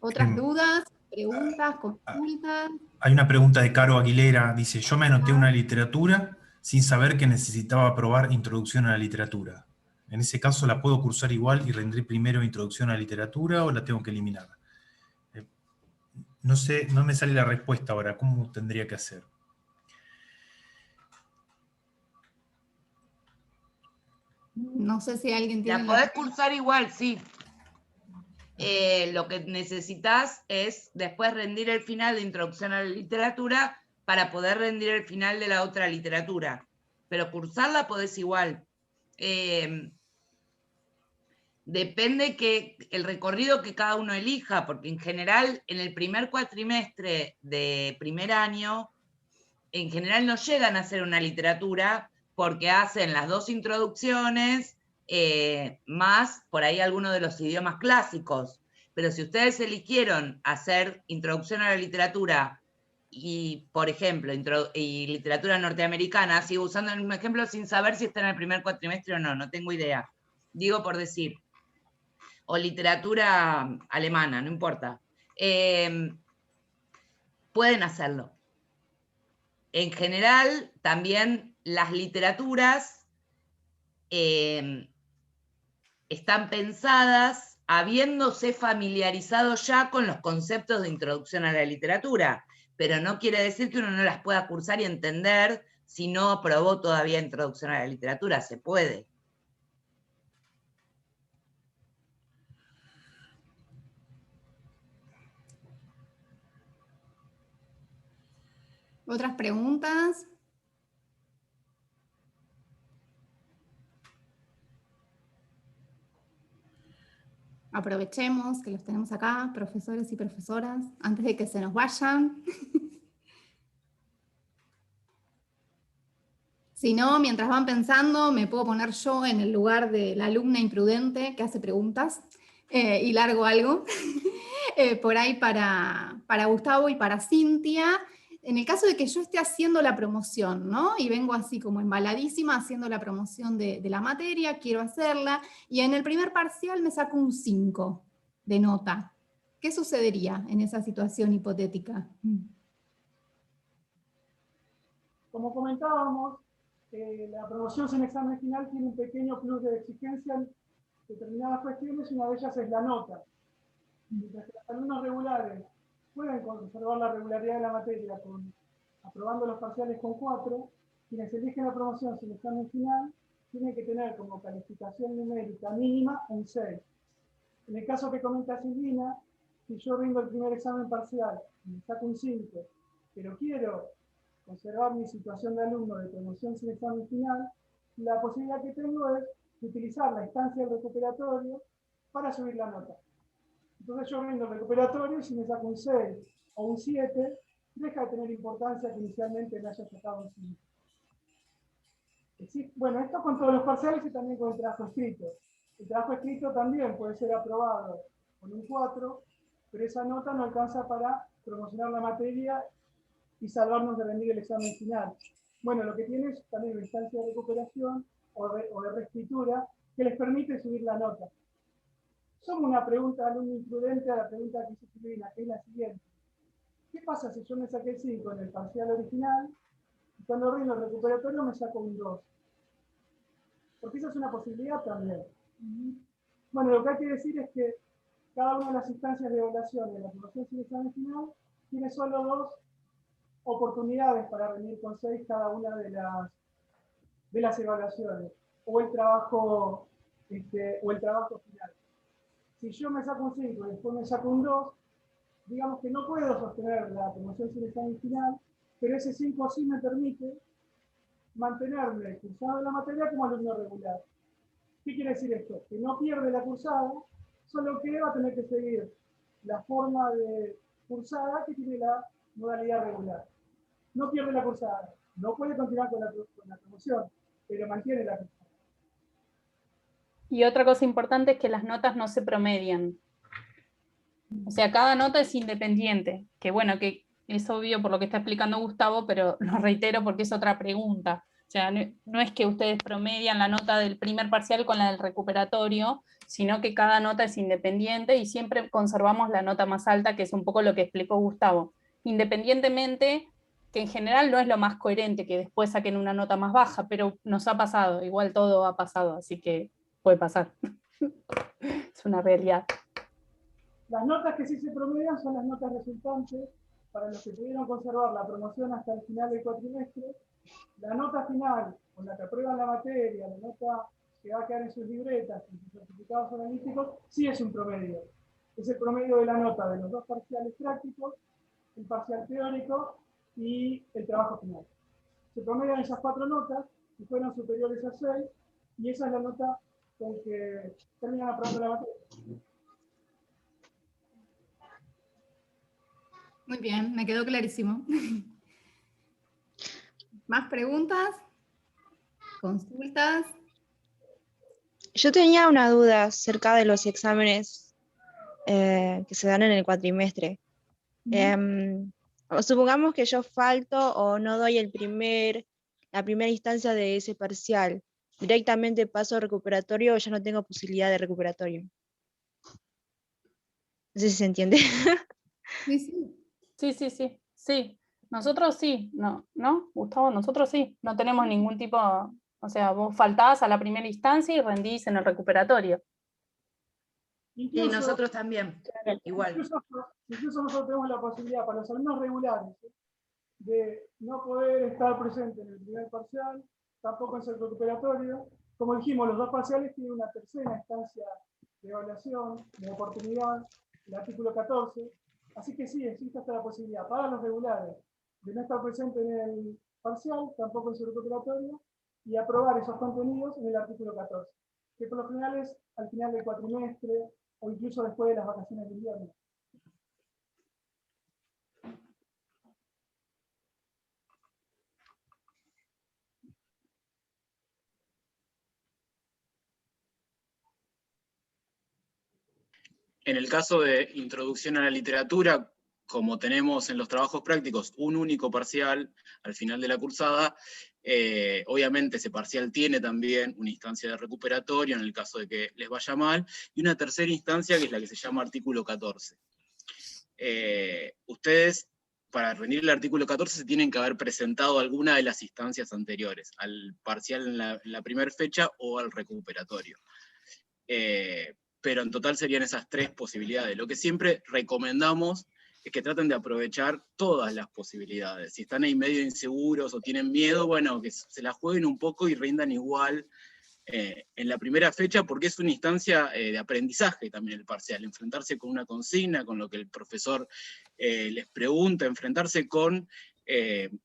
¿Otras dudas, preguntas, consultas? Hay una pregunta de Caro Aguilera, dice, yo me anoté una literatura sin saber que necesitaba aprobar Introducción a la Literatura. En ese caso, ¿la puedo cursar igual y rendir primero Introducción a la Literatura o la tengo que eliminar? No sé, no me sale la respuesta ahora, ¿cómo tendría que hacer? No sé si alguien tiene... La podés cursar igual, sí. Lo que necesitas es después rendir el final de Introducción a la Literatura para poder rendir el final de la otra literatura. Pero cursarla podés igual. Depende que el recorrido que cada uno elija, porque en general en el primer cuatrimestre de primer año, en general no llegan a hacer una literatura porque hacen las dos introducciones, más por ahí algunos de los idiomas clásicos. Pero si ustedes eligieron hacer introducción a la literatura y, por ejemplo, y literatura norteamericana, sigo usando el mismo ejemplo sin saber si está en el primer cuatrimestre o no, no tengo idea. Digo por decir. O literatura alemana, no importa. Pueden hacerlo. En general, también las literaturas están pensadas habiéndose familiarizado ya con los conceptos de introducción a la literatura, pero no quiere decir que uno no las pueda cursar y entender si no aprobó todavía introducción a la literatura, se puede. ¿Otras preguntas? Aprovechemos que los tenemos acá, profesores y profesoras, antes de que se nos vayan. Si no, mientras van pensando, me puedo poner yo en el lugar de la alumna imprudente que hace preguntas y largo algo por ahí para Gustavo y para Cintia. En el caso de que yo esté haciendo la promoción, ¿no? Y vengo así como embaladísima haciendo la promoción de la materia, quiero hacerla, y en el primer parcial me saco un 5 de nota. ¿Qué sucedería en esa situación hipotética? Como comentábamos, la promoción sin examen final tiene un pequeño plus de exigencia en determinadas cuestiones, y una de ellas es la nota. Mientras que los alumnos regulares pueden conservar la regularidad de la materia aprobando los parciales con 4, quienes eligen la promoción sin examen final tienen que tener como calificación numérica mínima un 6. En el caso que comenta Silvina, si yo rindo el primer examen parcial y me saco un 5, pero quiero conservar mi situación de alumno de promoción sin examen final, la posibilidad que tengo es utilizar la instancia del recuperatorio para subir la nota. Entonces yo rindo el recuperatorio y si me saco un 6 o un 7, deja de tener importancia que inicialmente me haya sacado un 5. Bueno, esto con todos los parciales y también con el trabajo escrito. El trabajo escrito también puede ser aprobado con un 4, pero esa nota no alcanza para promocionar la materia y salvarnos de rendir el examen final. Bueno, lo que tiene es también una instancia de recuperación o de reescritura que les permite subir la nota. Somos una pregunta de alumno imprudente a la pregunta que hizo Silvina, que es la siguiente. ¿Qué pasa si yo me saqué el 5 en el parcial original y cuando rindo el recuperatorio me saco un 2? Porque esa es una posibilidad también. Bueno, lo que hay que decir es que cada una de las instancias de evaluación de la aprobación sin examen final tiene solo 2 oportunidades para rendir con 6 cada una de las evaluaciones, o el trabajo final. Si yo me saco un 5 y después me saco un 2, digamos que no puedo sostener la promoción sin examen final, pero ese 5 sí me permite mantenerme cursado en la materia como alumno regular. ¿Qué quiere decir esto? Que no pierde la cursada, solo que va a tener que seguir la forma de cursada que tiene la modalidad regular. No pierde la cursada, no puede continuar con la promoción, pero mantiene la cursada. Y otra cosa importante es que las notas no se promedian. O sea, cada nota es independiente, que bueno, que es obvio por lo que está explicando Gustavo, pero lo reitero porque es otra pregunta. O sea, no es que ustedes promedian la nota del primer parcial con la del recuperatorio, sino que cada nota es independiente y siempre conservamos la nota más alta, que es un poco lo que explicó Gustavo. Independientemente, que en general no es lo más coherente que después saquen una nota más baja, pero nos ha pasado, igual todo ha pasado, así que puede pasar. Es una realidad. Las notas que sí se promedian son las notas resultantes para los que pudieron conservar la promoción hasta el final del cuatrimestre. La nota final, con la que aprueban la materia, la nota que va a quedar en sus libretas, en sus certificados analíticos, sí es un promedio. Es el promedio de la nota de los 2 parciales prácticos, el parcial teórico y el trabajo final. Se promedian esas 4 notas y fueron superiores a 6, y esa es la nota con que terminan aprobando la materia. Muy bien, me quedó clarísimo. ¿Más preguntas? ¿Consultas? Yo tenía una duda acerca de los exámenes que se dan en el cuatrimestre. Supongamos que yo falto o no doy la primera instancia de ese parcial. ¿Directamente paso a recuperatorio o ya no tengo posibilidad de recuperatorio? No sé si se entiende. Sí, sí. Sí. Nosotros sí, ¿no, Gustavo? Nosotros sí, no tenemos ningún tipo, o sea, vos faltás a la primera instancia y rendís en el recuperatorio. Y nosotros también, igual. Incluso nosotros tenemos la posibilidad para los alumnos regulares de no poder estar presente en el primer parcial, tampoco en el recuperatorio. Como dijimos, los 2 parciales tienen una tercera instancia de evaluación, de oportunidad, el artículo 14. Así que sí, existe hasta la posibilidad para los regulares de no estar presente en el parcial, tampoco en su recuperatorio, y aprobar esos contenidos en el artículo 14, que por lo general es al final del cuatrimestre o incluso después de las vacaciones de invierno. En el caso de introducción a la literatura, como tenemos en los trabajos prácticos un único parcial al final de la cursada, obviamente ese parcial tiene también una instancia de recuperatorio en el caso de que les vaya mal, y una tercera instancia que es la que se llama artículo 14. Ustedes, para rendir el artículo 14, se tienen que haber presentado alguna de las instancias anteriores, al parcial en la primera fecha o al recuperatorio. Pero en total serían esas tres posibilidades. Lo que siempre recomendamos es que traten de aprovechar todas las posibilidades. Si están ahí medio inseguros o tienen miedo, bueno, que se la jueguen un poco y rindan igual en la primera fecha, porque es una instancia de aprendizaje también el parcial, enfrentarse con una consigna, con lo que el profesor les pregunta, enfrentarse con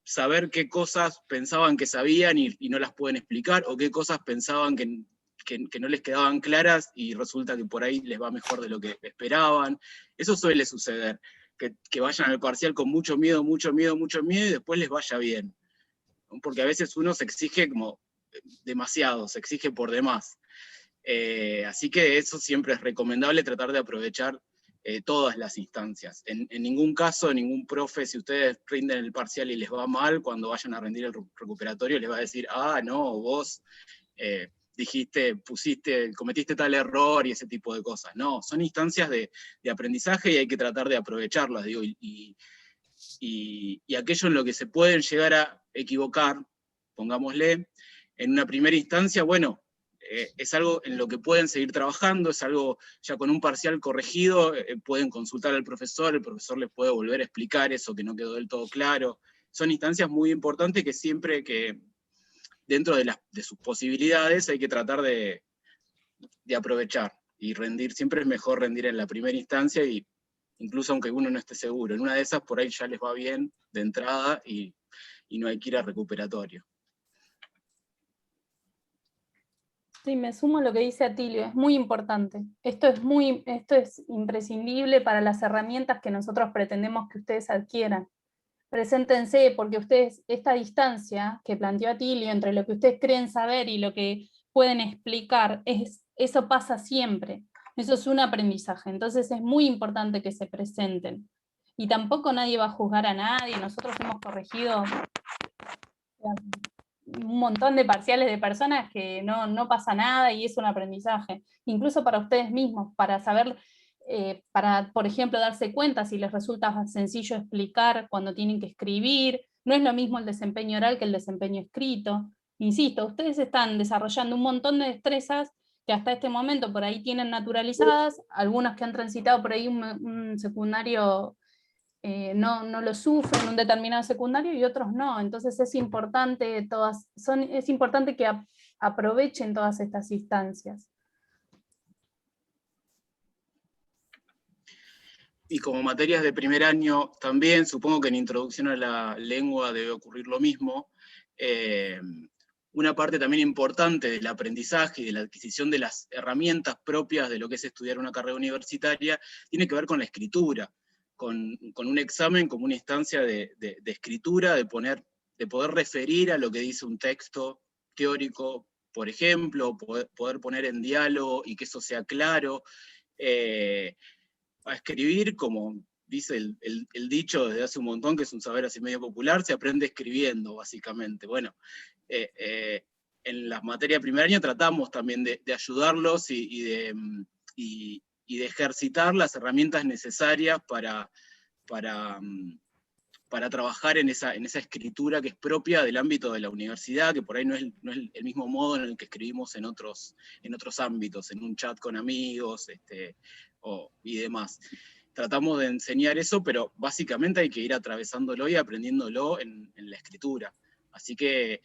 saber qué cosas pensaban que sabían y no las pueden explicar, o qué cosas pensaban que no les quedaban claras y resulta que por ahí les va mejor de lo que esperaban. Eso suele suceder, que vayan al parcial con mucho miedo, y después les vaya bien. Porque a veces uno se exige como demasiado, se exige por demás. Así que eso siempre es recomendable, tratar de aprovechar todas las instancias. En ningún caso, ningún profe, si ustedes rinden el parcial y les va mal, cuando vayan a rendir el recuperatorio les va a decir, no, vos cometiste tal error y ese tipo de cosas. No, son instancias de aprendizaje y hay que tratar de aprovecharlas, digo, y aquello en lo que se pueden llegar a equivocar, pongámosle, en una primera instancia, bueno, es algo en lo que pueden seguir trabajando, es algo ya con un parcial corregido, pueden consultar al profesor, el profesor les puede volver a explicar eso que no quedó del todo claro. Son instancias muy importantes que siempre que dentro de sus posibilidades hay que tratar de aprovechar y rendir. Siempre es mejor rendir en la primera instancia, y incluso aunque uno no esté seguro. En una de esas por ahí ya les va bien de entrada y no hay que ir a recuperatorio. Sí, me sumo a lo que dice Atilio, es muy importante. Esto es imprescindible para las herramientas que nosotros pretendemos que ustedes adquieran. Preséntense, porque ustedes, esta distancia que planteó Atilio entre lo que ustedes creen saber y lo que pueden explicar, eso pasa siempre. Eso es un aprendizaje. Entonces es muy importante que se presenten. Y tampoco nadie va a juzgar a nadie. Nosotros hemos corregido un montón de parciales de personas que no pasa nada y es un aprendizaje. Incluso para ustedes mismos, para saber, para, por ejemplo, darse cuenta si les resulta sencillo explicar cuando tienen que escribir. No es lo mismo el desempeño oral que el desempeño escrito. Insisto, ustedes están desarrollando un montón de destrezas que hasta este momento por ahí tienen naturalizadas, algunas que han transitado por ahí un secundario no lo sufren, un determinado secundario, y otros no. Entonces es importante, es importante que aprovechen todas estas instancias. Y como materias de primer año también, supongo que en introducción a la lengua debe ocurrir lo mismo. Una parte también importante del aprendizaje y de la adquisición de las herramientas propias de lo que es estudiar una carrera universitaria tiene que ver con la escritura, con un examen como una instancia de escritura, de poder referir a lo que dice un texto teórico, por ejemplo, poder poner en diálogo y que eso sea claro. A escribir, como dice el dicho desde hace un montón, que es un saber así medio popular, se aprende escribiendo, básicamente. Bueno, en las materias de primer año tratamos también de ayudarlos y de ejercitar las herramientas necesarias para trabajar en esa escritura que es propia del ámbito de la universidad, que por ahí no es el mismo modo en el que escribimos en otros ámbitos, en un chat con amigos y demás. Tratamos de enseñar eso, pero básicamente hay que ir atravesándolo y aprendiéndolo en la escritura. Así que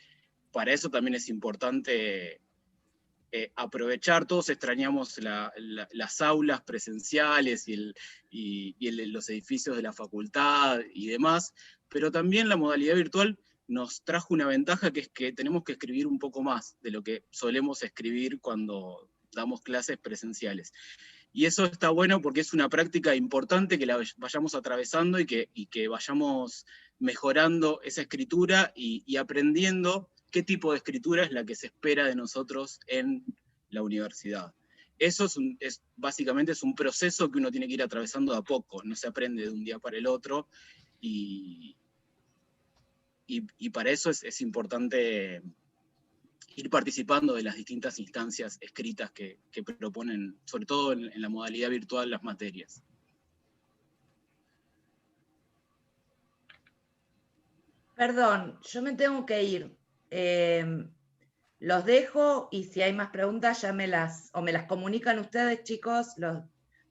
para eso también es importante aprovechar, todos extrañamos las aulas presenciales y los edificios de la facultad y demás, pero también la modalidad virtual nos trajo una ventaja, que es que tenemos que escribir un poco más de lo que solemos escribir cuando damos clases presenciales. Y eso está bueno porque es una práctica importante que la vayamos atravesando y que vayamos mejorando esa escritura y aprendiendo qué tipo de escritura es la que se espera de nosotros en la universidad. Eso básicamente es un proceso que uno tiene que ir atravesando de a poco, no se aprende de un día para el otro, y para eso es importante ir participando de las distintas instancias escritas que proponen, sobre todo en la modalidad virtual, las materias. Perdón, yo me tengo que ir. Los dejo y si hay más preguntas ya me las comunican ustedes, chicos, los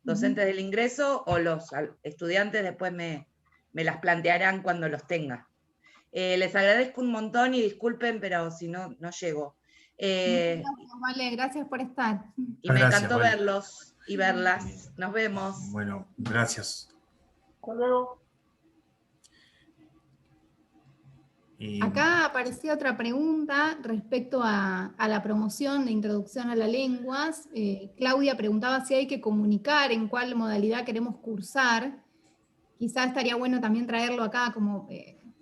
docentes del ingreso, o los estudiantes después me las plantearán cuando los tenga. Les agradezco un montón y disculpen, pero si no, no llego. Gracias, Vale, gracias por estar. Y me Gracias, encantó Vale. verlos y verlas. Nos vemos. Bueno, gracias. Hasta luego. Acá aparecía otra pregunta respecto a la promoción de introducción a las lenguas. Claudia preguntaba si hay que comunicar en cuál modalidad queremos cursar. Quizás estaría bueno también traerlo acá, como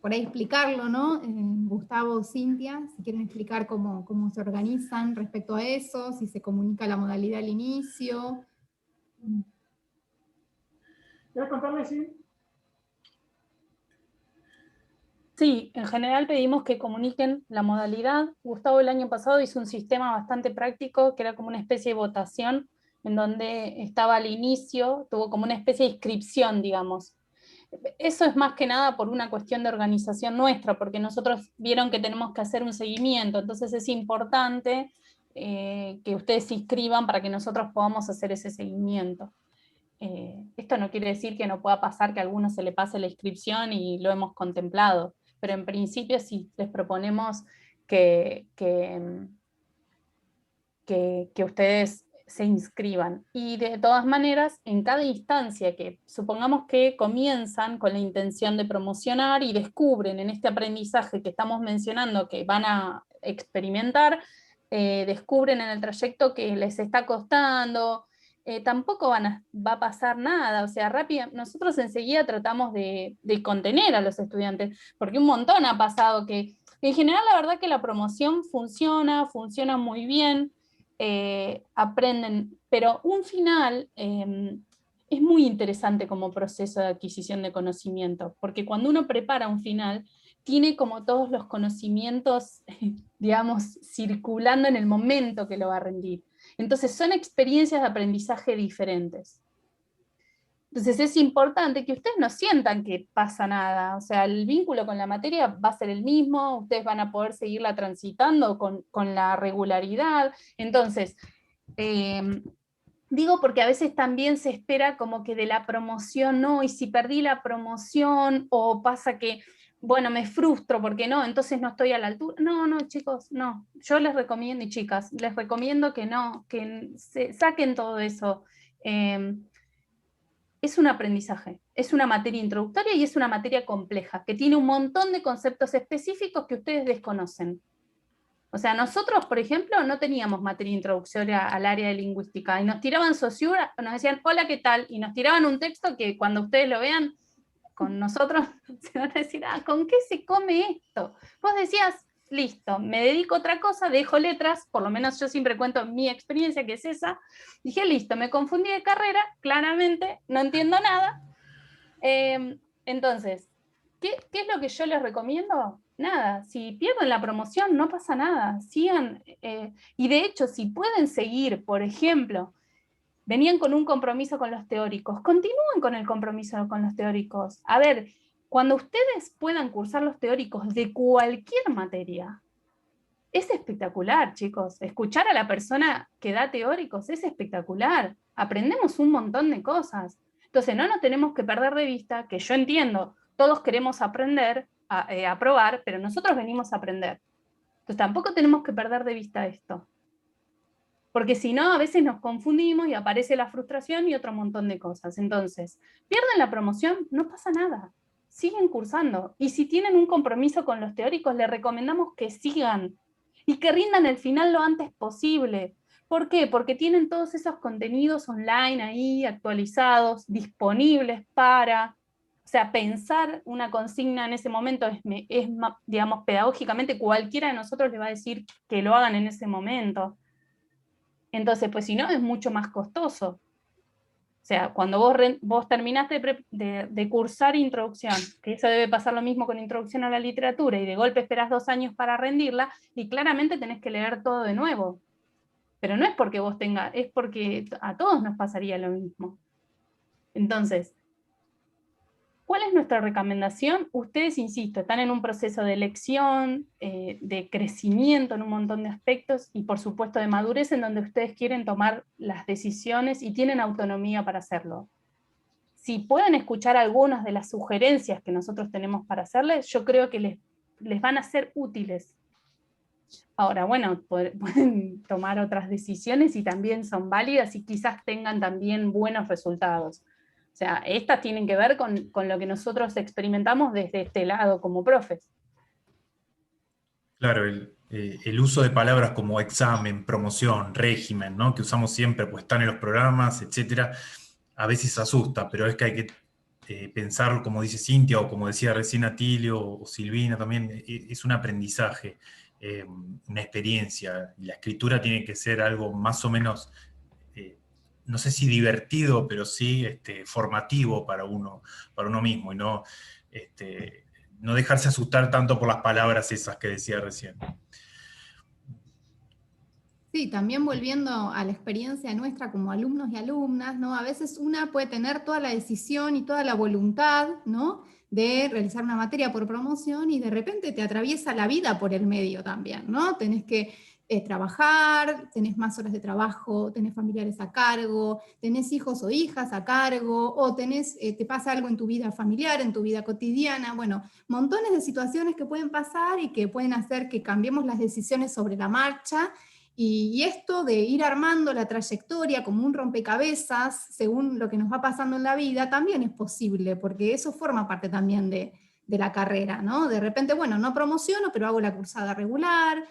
por ahí explicarlo, ¿no? Gustavo, Cintia, si quieren explicar cómo se organizan respecto a eso, si se comunica la modalidad al inicio. ¿Quieres contarle, sí? Sí, en general pedimos que comuniquen la modalidad. Gustavo el año pasado hizo un sistema bastante práctico, que era como una especie de votación, en donde estaba al inicio, tuvo como una especie de inscripción, digamos. Eso es más que nada por una cuestión de organización nuestra, porque nosotros vieron que tenemos que hacer un seguimiento, entonces es importante que ustedes se inscriban para que nosotros podamos hacer ese seguimiento. Esto no quiere decir que no pueda pasar que a alguno se le pase la inscripción y lo hemos contemplado, pero en principio sí, les proponemos que ustedes se inscriban. Y de todas maneras, en cada instancia que supongamos que comienzan con la intención de promocionar y descubren en este aprendizaje que estamos mencionando que van a experimentar, descubren en el trayecto que les está costando, tampoco va a pasar nada, o sea, nosotros enseguida tratamos de contener a los estudiantes, porque un montón ha pasado que, en general la verdad que la promoción funciona muy bien, aprenden, pero un final es muy interesante como proceso de adquisición de conocimiento, porque cuando uno prepara un final, tiene como todos los conocimientos, digamos, circulando en el momento que lo va a rendir. Entonces son experiencias de aprendizaje diferentes. Entonces es importante que ustedes no sientan que pasa nada, o sea, el vínculo con la materia va a ser el mismo, ustedes van a poder seguirla transitando con la regularidad. Entonces, digo porque a veces también se espera como que de la promoción, no, y si perdí la promoción, o pasa que, bueno, me frustro porque no, entonces no estoy a la altura. No, no, chicos, no. Yo les recomiendo, y chicas, les recomiendo que no, que se saquen todo eso. Es un aprendizaje, es una materia introductoria y es una materia compleja, que tiene un montón de conceptos específicos que ustedes desconocen. O sea, nosotros, por ejemplo, no teníamos materia introductoria al área de lingüística, y nos tiraban Saussure, nos decían, hola, ¿qué tal? Y nos tiraban un texto que cuando ustedes lo vean, con nosotros se van a decir, ¿con qué se come esto? Vos decías, listo, me dedico a otra cosa, dejo letras, por lo menos yo siempre cuento mi experiencia, que es esa. Dije, listo, me confundí de carrera, claramente, no entiendo nada. Entonces, ¿qué es lo que yo les recomiendo? Nada, si pierden la promoción no pasa nada, sigan. Y de hecho, si pueden seguir, por ejemplo, venían con un compromiso con los teóricos, continúen con el compromiso con los teóricos. A ver, cuando ustedes puedan cursar los teóricos de cualquier materia, es espectacular, chicos. Escuchar a la persona que da teóricos es espectacular. Aprendemos un montón de cosas. Entonces no nos tenemos que perder de vista, que yo entiendo, todos queremos aprender, aprobar, pero nosotros venimos a aprender. Entonces tampoco tenemos que perder de vista esto. Porque si no, a veces nos confundimos y aparece la frustración y otro montón de cosas. Entonces, pierden la promoción, no pasa nada. Siguen cursando. Y si tienen un compromiso con los teóricos, les recomendamos que sigan y que rindan el final lo antes posible. ¿Por qué? Porque tienen todos esos contenidos online ahí, actualizados, disponibles para... O sea, pensar una consigna en ese momento es, digamos, pedagógicamente cualquiera de nosotros le va a decir que lo hagan en ese momento. Entonces, pues si no, es mucho más costoso. O sea, cuando vos terminaste de cursar introducción, que eso debe pasar lo mismo con introducción a la literatura, y de golpe esperás 2 años para rendirla, y claramente tenés que leer todo de nuevo. Pero no es porque vos tengas, es porque a todos nos pasaría lo mismo. Entonces, ¿cuál es nuestra recomendación? Ustedes, insisto, están en un proceso de elección, de crecimiento en un montón de aspectos y por supuesto de madurez en donde ustedes quieren tomar las decisiones y tienen autonomía para hacerlo. Si pueden escuchar algunas de las sugerencias que nosotros tenemos para hacerles, yo creo que les van a ser útiles. Ahora, bueno, pueden tomar otras decisiones y también son válidas y quizás tengan también buenos resultados. O sea, estas tienen que ver con lo que nosotros experimentamos desde este lado como profes. Claro, el uso de palabras como examen, promoción, régimen, ¿no? Que usamos siempre, pues están en los programas, etcétera, a veces asusta, pero es que hay que pensar, como dice Cintia, o como decía recién Atilio, o Silvina también, es un aprendizaje, una experiencia, y la escritura tiene que ser algo más o menos... no sé si divertido, pero sí formativo para uno mismo, y no dejarse asustar tanto por las palabras esas que decía recién. Sí, también volviendo a la experiencia nuestra como alumnos y alumnas, ¿no? A veces una puede tener toda la decisión y toda la voluntad, ¿no?, de realizar una materia por promoción y de repente te atraviesa la vida por el medio también, ¿no? Tenés que trabajar, tenés más horas de trabajo, tenés familiares a cargo, tenés hijos o hijas a cargo, o te pasa algo en tu vida familiar, en tu vida cotidiana, bueno, montones de situaciones que pueden pasar y que pueden hacer que cambiemos las decisiones sobre la marcha. Y esto de ir armando la trayectoria como un rompecabezas, según lo que nos va pasando en la vida, también es posible, porque eso forma parte también de la carrera, ¿no? De repente, bueno, no promociono, pero hago la cursada regular,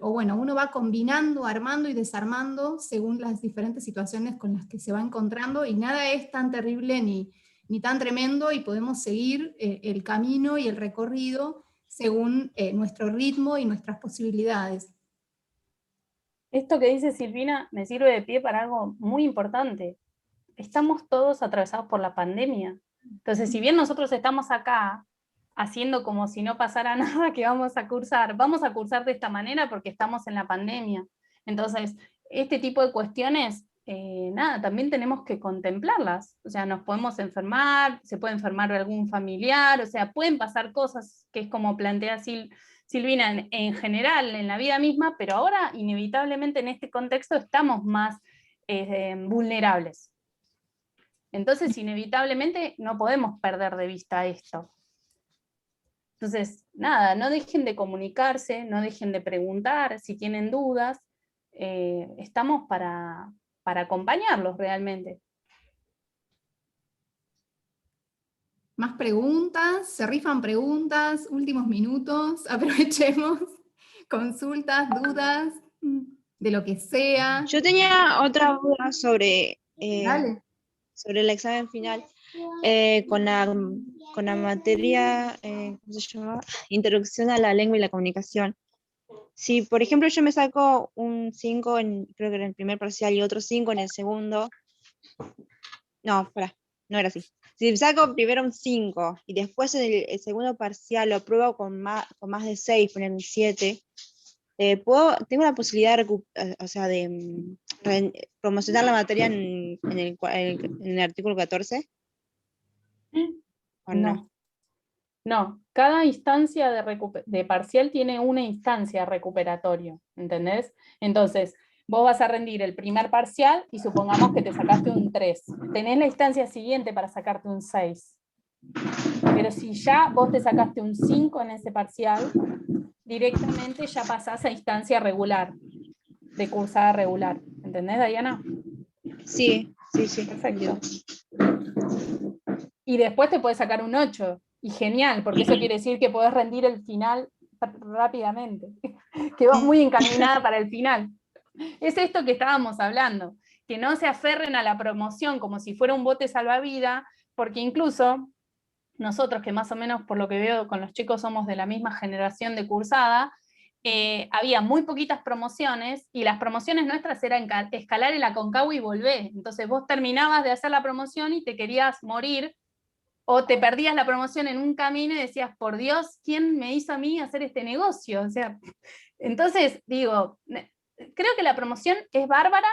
o bueno, uno va combinando, armando y desarmando según las diferentes situaciones con las que se va encontrando, y nada es tan terrible ni tan tremendo, y podemos seguir el camino y el recorrido según nuestro ritmo y nuestras posibilidades. Esto que dice Silvina me sirve de pie para algo muy importante. Estamos todos atravesados por la pandemia. Entonces, si bien nosotros estamos acá haciendo como si no pasara nada que vamos a cursar de esta manera porque estamos en la pandemia. Entonces, este tipo de cuestiones, también tenemos que contemplarlas. O sea, nos podemos enfermar, se puede enfermar algún familiar, o sea, pueden pasar cosas que es como plantea Silvina en general en la vida misma, pero ahora inevitablemente en este contexto estamos más vulnerables. Entonces inevitablemente no podemos perder de vista esto. Entonces, nada, no dejen de comunicarse, no dejen de preguntar si tienen dudas, estamos para acompañarlos realmente. Más preguntas, se rifan preguntas, últimos minutos, aprovechemos, consultas, dudas, de lo que sea. Yo tenía otra duda sobre Dale. sobre el examen final, con la materia, ¿cómo se llama? Introducción a la lengua y la comunicación. Si, por ejemplo, yo me saco un 5, creo que en el primer parcial, y otro 5 en el segundo, no, espera, no era así. Si saco primero un 5 y después en el segundo parcial lo apruebo con más de 6, poner un 7, tengo la posibilidad de promocionar la materia en el artículo 14. ¿O no? No, cada instancia de parcial tiene una instancia recuperatoria, ¿entendés? Entonces, vos vas a rendir el primer parcial y supongamos que te sacaste un 3. Tenés la instancia siguiente para sacarte un 6. Pero si ya vos te sacaste un 5 en ese parcial, directamente ya pasás a instancia regular. de cursada regular. ¿Entendés, Diana? Sí. Perfecto. Y después te puedes sacar un 8, y genial, porque eso quiere decir que podés rendir el final rápidamente, que vas muy encaminada para el final. Es esto que estábamos hablando, que no se aferren a la promoción como si fuera un bote salvavidas, porque incluso nosotros, que más o menos por lo que veo con los chicos somos de la misma generación de cursada, había muy poquitas promociones, y las promociones nuestras eran escalar el Aconcagua y volver. Entonces vos terminabas de hacer la promoción y te querías morir, o te perdías la promoción en un camino y decías, por Dios, ¿quién me hizo a mí hacer este negocio? O sea, entonces digo, creo que la promoción es bárbara,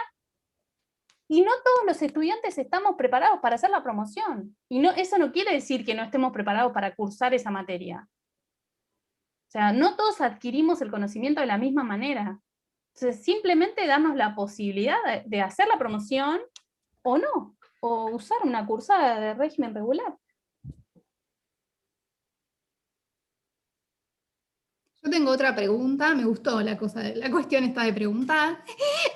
y no todos los estudiantes estamos preparados para hacer la promoción. Y eso no quiere decir que no estemos preparados para cursar esa materia. O sea, no todos adquirimos el conocimiento de la misma manera. Entonces, simplemente darnos la posibilidad de hacer la promoción o no, o usar una cursada de régimen regular. Yo tengo otra pregunta, me gustó la cuestión esta de preguntar,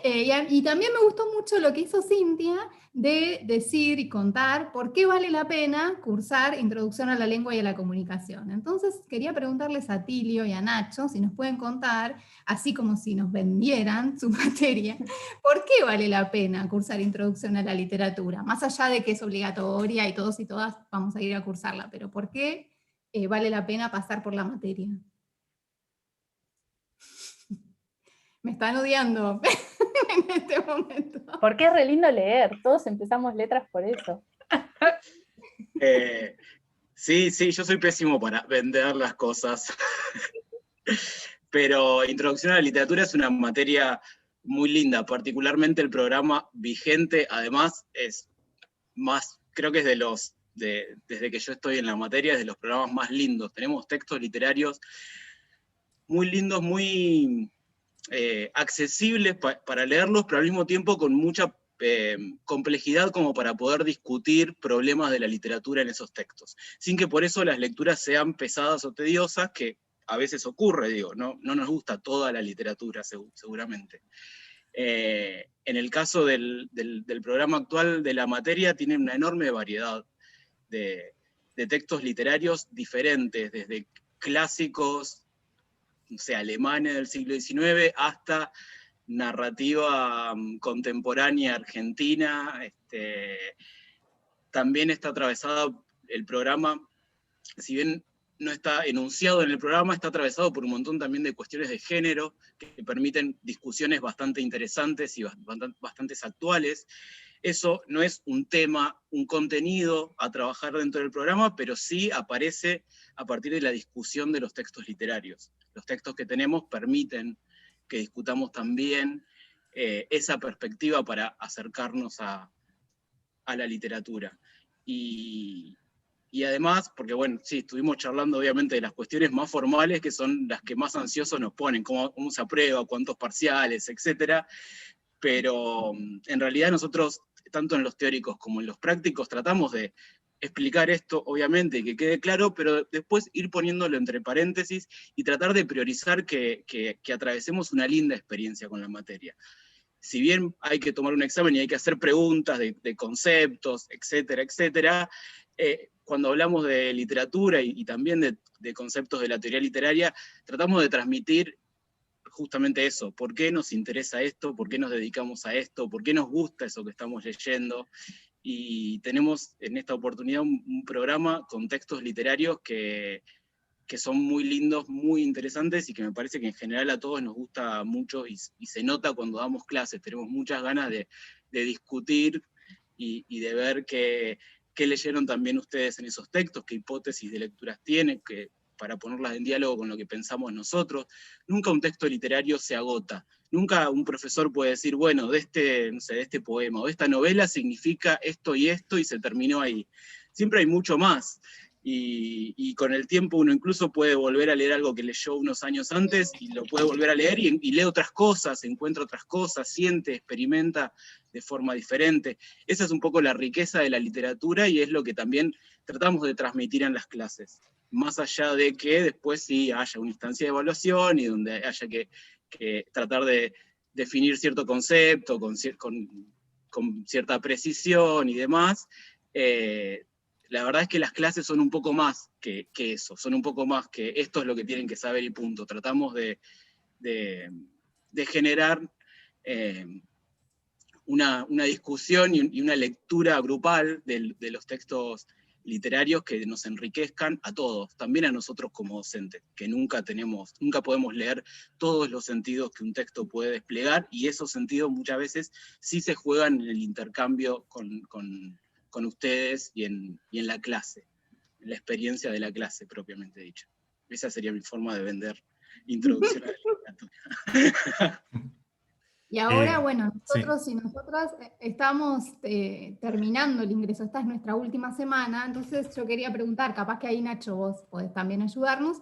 y también me gustó mucho lo que hizo Cintia de decir y contar por qué vale la pena cursar Introducción a la Lengua y a la Comunicación. Entonces quería preguntarles a Tilio y a Nacho si nos pueden contar, así como si nos vendieran su materia, ¿por qué vale la pena cursar Introducción a la Literatura? Más allá de que es obligatoria y todos y todas vamos a ir a cursarla, pero ¿por qué vale la pena pasar por la materia? Me están odiando en este momento. Porque es re lindo leer, todos empezamos letras por eso. Sí, yo soy pésimo para vender las cosas. Pero Introducción a la Literatura es una materia muy linda, particularmente el programa vigente, además es más, creo que es desde que yo estoy en la materia, es de los programas más lindos. Tenemos textos literarios muy lindos, muy accesibles para leerlos, pero al mismo tiempo con mucha complejidad como para poder discutir problemas de la literatura en esos textos, sin que por eso las lecturas sean pesadas o tediosas, que a veces ocurre, digo, no nos gusta toda la literatura seguramente. En el caso del programa actual de la materia, tiene una enorme variedad de textos literarios diferentes, desde clásicos, no sé, alemanes del siglo XIX, hasta narrativa contemporánea argentina. También está atravesada el programa, si bien no está enunciado en el programa, está atravesado por un montón también de cuestiones de género que permiten discusiones bastante interesantes y bastante actuales. Eso no es un tema, un contenido a trabajar dentro del programa, pero sí aparece a partir de la discusión de los textos literarios. Los textos que tenemos permiten que discutamos también esa perspectiva para acercarnos a la literatura. Y además, porque bueno, sí, estuvimos charlando obviamente de las cuestiones más formales, que son las que más ansiosos nos ponen, cómo se aprueba, cuántos parciales, etcétera. Pero en realidad nosotros, tanto en los teóricos como en los prácticos, tratamos de explicar esto, obviamente, que quede claro, pero después ir poniéndolo entre paréntesis y tratar de priorizar que atravesemos una linda experiencia con la materia. Si bien hay que tomar un examen y hay que hacer preguntas de conceptos, etcétera, etcétera, cuando hablamos de literatura y también de conceptos de la teoría literaria, tratamos de transmitir justamente eso, por qué nos interesa esto, por qué nos dedicamos a esto, por qué nos gusta eso que estamos leyendo, y tenemos en esta oportunidad un programa con textos literarios que son muy lindos, muy interesantes, y que me parece que en general a todos nos gusta mucho, y se nota cuando damos clases, tenemos muchas ganas de discutir y de ver qué leyeron también ustedes en esos textos, qué hipótesis de lecturas tienen, para ponerlas en diálogo con lo que pensamos nosotros. Nunca un texto literario se agota. Nunca un profesor puede decir, bueno, de este poema o de esta novela significa esto y se terminó ahí. Siempre hay mucho más. Y con el tiempo uno incluso puede volver a leer algo que leyó unos años antes, y lo puede volver a leer y lee otras cosas, encuentra otras cosas, siente, experimenta de forma diferente. Esa es un poco la riqueza de la literatura, y es lo que también tratamos de transmitir en las clases. Más allá de que después sí haya una instancia de evaluación y donde haya que tratar de definir cierto concepto con cierta precisión y demás. La verdad es que las clases son un poco más que eso, son un poco más que esto es lo que tienen que saber y punto. Tratamos de generar una discusión y una lectura grupal de los textos literarios que nos enriquezcan a todos, también a nosotros como docentes, que nunca podemos leer todos los sentidos que un texto puede desplegar, y esos sentidos muchas veces sí se juegan en el intercambio con ustedes y en la clase, en la experiencia de la clase propiamente dicha. Esa sería mi forma de vender Introducción a la Literatura. Y ahora, bueno, sí. nosotros y nosotras estamos terminando el ingreso, esta es nuestra última semana, entonces yo quería preguntar, capaz que ahí Nacho vos podés también ayudarnos,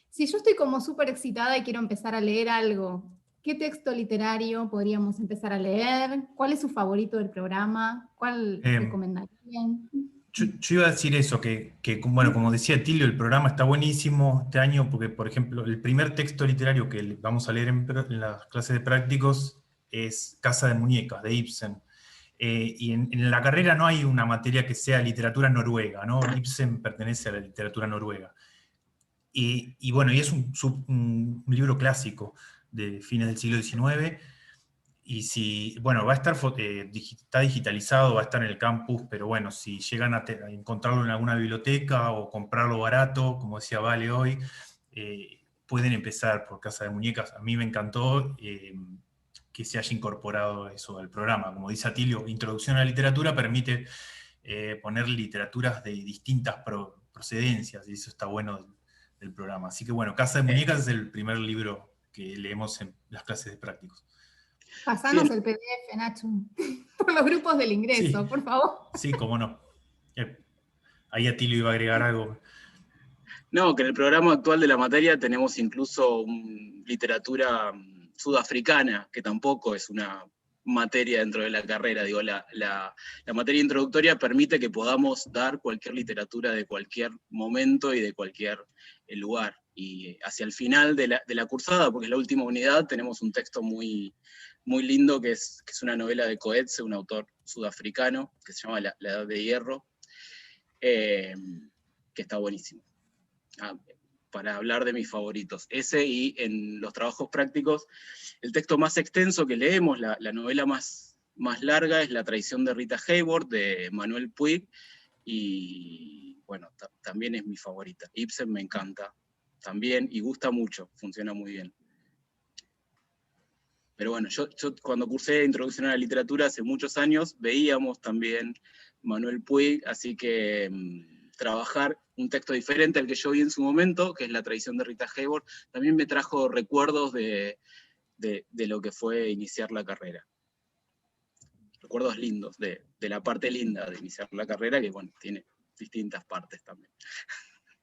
si yo estoy como súper excitada y quiero empezar a leer algo, ¿qué texto literario podríamos empezar a leer? ¿Cuál es su favorito del programa? ¿Cuál recomendarían? Yo iba a decir eso, que bueno, como decía Tilio, el programa está buenísimo este año, porque, por ejemplo, el primer texto literario que vamos a leer en las clases de prácticos es Casa de Muñecas, de Ibsen. Y en la carrera no hay una materia que sea literatura noruega, ¿no? Ibsen pertenece a la literatura noruega. Y bueno, y es un libro clásico de fines del siglo XIX, y bueno, va a estar, está digitalizado, va a estar en el campus, pero bueno, si llegan a encontrarlo en alguna biblioteca o comprarlo barato, como decía Vale hoy, pueden empezar por Casa de Muñecas. A mí me encantó que se haya incorporado eso al programa. Como dice Atilio, Introducción a la Literatura permite poner literaturas de distintas procedencias, y eso está bueno del programa. Así que bueno, Casa de Muñecas es el primer libro que leemos en las clases de prácticos. Pasanos el PDF, Nacho, por los grupos del ingreso, Sí, por favor. sí, cómo no. Ahí Atilio iba a agregar algo. No, que en el programa actual de la materia tenemos incluso literatura sudafricana, que tampoco es una materia dentro de la carrera. Digo, la materia introductoria permite que podamos dar cualquier literatura de cualquier momento y de cualquier lugar. Y hacia el final de la cursada, porque es la última unidad, tenemos un texto muy, muy lindo que es una novela de Coetzee, un autor sudafricano, que se llama La Edad de Hierro, que está buenísimo. Para hablar de mis favoritos. Ese, y en los trabajos prácticos, el texto más extenso que leemos, la novela más larga, es La traición de Rita Hayworth, de Manuel Puig, y bueno, también es mi favorita. Ibsen me encanta también, y gusta mucho, funciona muy bien. Pero bueno, yo cuando cursé Introducción a la Literatura hace muchos años, veíamos también Manuel Puig, así que trabajar un texto diferente al que yo vi en su momento, que es La traición de Rita Hayworth, también me trajo recuerdos de lo que fue iniciar la carrera. Recuerdos lindos, de la parte linda de iniciar la carrera, que bueno, tiene distintas partes también.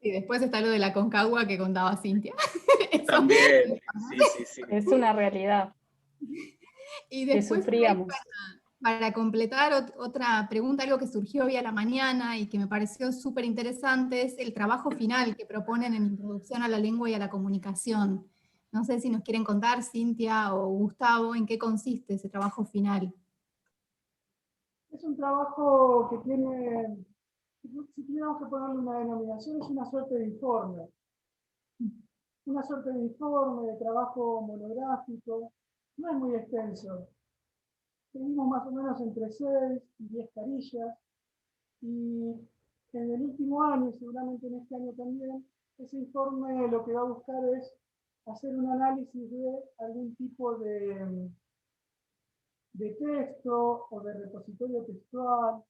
Y después está lo de la Concagua que contaba Cintia. También, sí. Es una realidad. Y después, que sufríamos. Para completar otra pregunta, algo que surgió hoy a la mañana y que me pareció súper interesante, es el trabajo final que proponen en Introducción a la Lengua y a la Comunicación. No sé si nos quieren contar, Cintia o Gustavo, en qué consiste ese trabajo final. Es un trabajo que tiene, si tuviéramos que ponerle una denominación, es una suerte de informe. Una suerte de informe, de trabajo monográfico, no es muy extenso. Tenemos más o menos entre 6 y 10 carillas, y en el último año, seguramente en este año también, ese informe lo que va a buscar es hacer un análisis de algún tipo de texto, o de repositorio textual,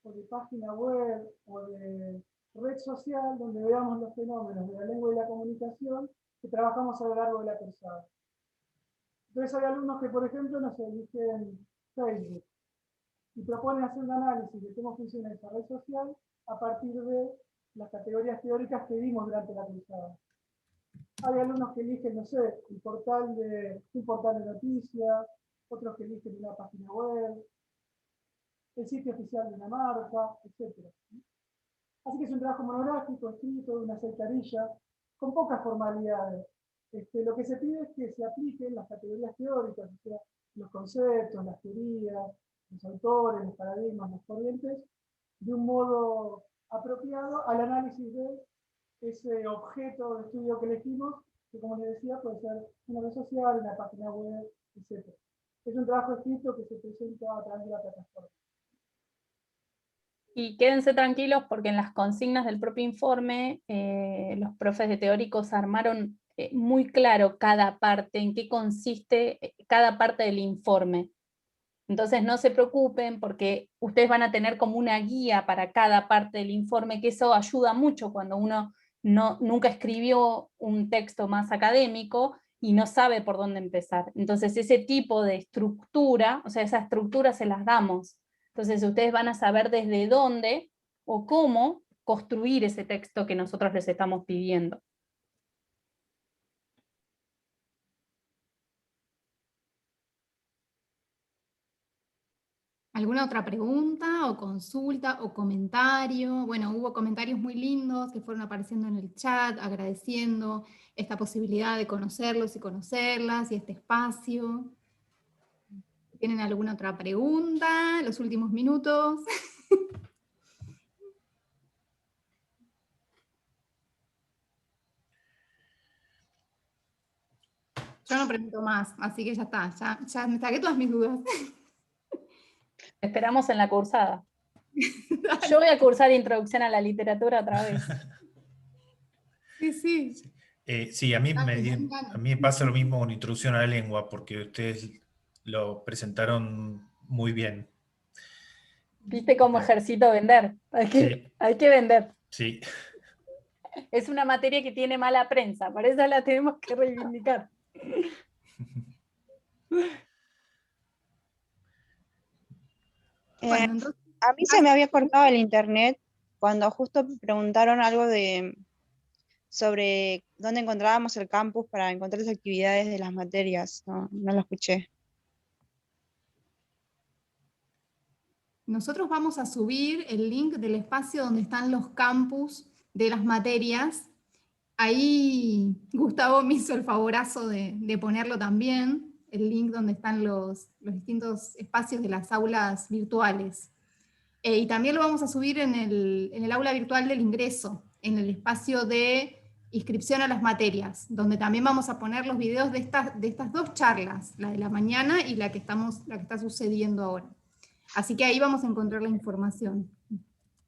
o de página web, o de red social, donde veamos los fenómenos de la lengua y la comunicación que trabajamos a lo largo de la cursada. Entonces hay alumnos que, por ejemplo, nos eligen Facebook y proponen hacer un análisis de cómo funciona esa red social a partir de las categorías teóricas que vimos durante la cursada. Hay alumnos que eligen, no sé, un portal de noticias, otros que eligen una página web, el sitio oficial de una marca, etc. Así que es un trabajo monográfico, escrito de una carilla, con pocas formalidades. Lo que se pide es que se apliquen las categorías teóricas, o sea, los conceptos, las teorías, los autores, los paradigmas, las corrientes, de un modo apropiado al análisis de ese objeto de estudio que elegimos, que como les decía puede ser una red social, una página web, etc. Es un trabajo escrito que se presenta a través de la plataforma. Y quédense tranquilos porque en las consignas del propio informe los profes de teóricos armaron muy claro cada parte, en qué consiste cada parte del informe. Entonces no se preocupen porque ustedes van a tener como una guía para cada parte del informe, que eso ayuda mucho cuando uno nunca escribió un texto más académico y no sabe por dónde empezar. Entonces ese tipo de estructura, o sea, esa estructura se las damos. Entonces ustedes van a saber desde dónde o cómo construir ese texto que nosotros les estamos pidiendo. ¿Alguna otra pregunta o consulta o comentario? Bueno, hubo comentarios muy lindos que fueron apareciendo en el chat, agradeciendo esta posibilidad de conocerlos y conocerlas y este espacio. ¿Tienen alguna otra pregunta? Los últimos minutos. Yo no pregunto más, así que ya está, ya me saqué todas mis dudas. Esperamos en la cursada. Yo voy a cursar Introducción a la Literatura otra vez. Sí, sí. Sí, a mí me pasa lo mismo con Introducción a la Lengua, porque ustedes lo presentaron muy bien. ¿Viste cómo ejercito vender? Hay que vender. Sí. Es una materia que tiene mala prensa, por eso la tenemos que reivindicar. Bueno, entonces, a mí se me había cortado el internet cuando justo preguntaron algo sobre dónde encontrábamos el campus para encontrar las actividades de las materias. No lo escuché. nosotros vamos a subir el link del espacio donde están los campus de las materias. Ahí Gustavo me hizo el favorazo de ponerlo también, el link donde están los distintos espacios de las aulas virtuales. Y también lo vamos a subir en el aula virtual del ingreso, en el espacio de inscripción a las materias, donde también vamos a poner los videos de estas dos charlas, la de la mañana y la que está sucediendo ahora. Así que ahí vamos a encontrar la información.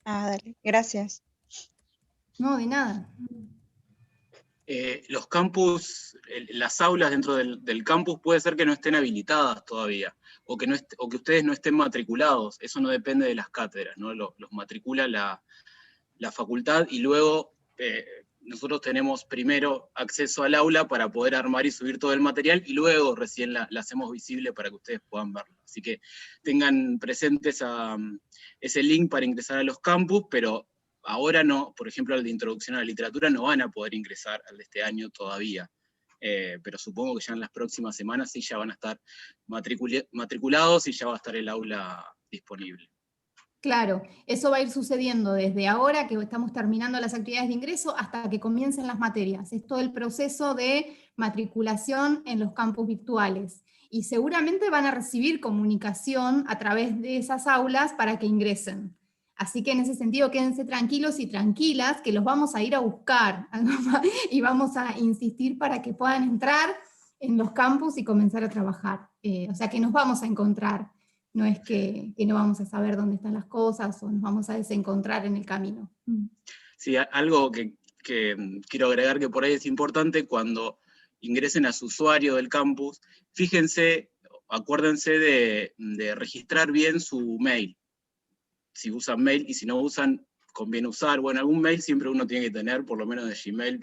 Dale, gracias. No, de nada. Los campus, las aulas dentro del campus puede ser que no estén habilitadas todavía, o que ustedes no estén matriculados. Eso no depende de las cátedras, ¿no? Los matricula la facultad y luego nosotros tenemos primero acceso al aula para poder armar y subir todo el material y luego recién la hacemos visible para que ustedes puedan verlo. Así que tengan presentes ese link para ingresar a los campus, pero ahora no, por ejemplo, al de Introducción a la Literatura no van a poder ingresar al de este año todavía. Pero supongo que ya en las próximas semanas sí ya van a estar matriculados y ya va a estar el aula disponible. Claro, eso va a ir sucediendo desde ahora que estamos terminando las actividades de ingreso hasta que comiencen las materias. Es todo el proceso de matriculación en los campus virtuales. Y seguramente van a recibir comunicación a través de esas aulas para que ingresen. Así que en ese sentido quédense tranquilos y tranquilas que los vamos a ir a buscar y vamos a insistir para que puedan entrar en los campus y comenzar a trabajar. O sea que nos vamos a encontrar. No es que no vamos a saber dónde están las cosas o nos vamos a desencontrar en el camino. Sí, algo que quiero agregar que por ahí es importante, cuando ingresen a su usuario del campus, fíjense, acuérdense de registrar bien su mail. Si usan mail y si no usan, conviene usar. Bueno, algún mail siempre uno tiene que tener, por lo menos de Gmail,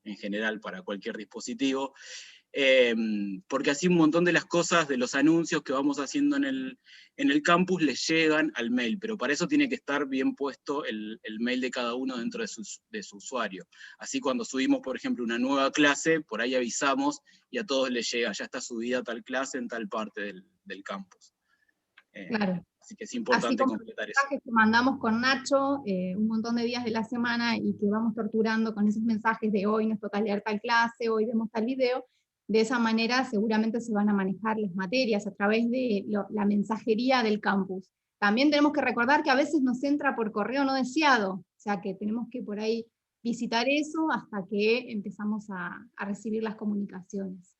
en general para cualquier dispositivo. Porque así un montón de las cosas, de los anuncios que vamos haciendo en el campus les llegan al mail, pero para eso tiene que estar bien puesto el mail de cada uno dentro de su usuario. Así cuando subimos, por ejemplo, una nueva clase, por ahí avisamos y a todos les llega, ya está subida tal clase en tal parte del campus. Claro. Así que es importante completar eso. Que mandamos con Nacho un montón de días de la semana y que vamos torturando con esos mensajes de hoy nos toca leer tal clase, hoy vemos tal video. De esa manera seguramente se van a manejar las materias a través de la mensajería del campus. También tenemos que recordar que a veces nos entra por correo no deseado, o sea que tenemos que por ahí visitar eso hasta que empezamos a recibir las comunicaciones.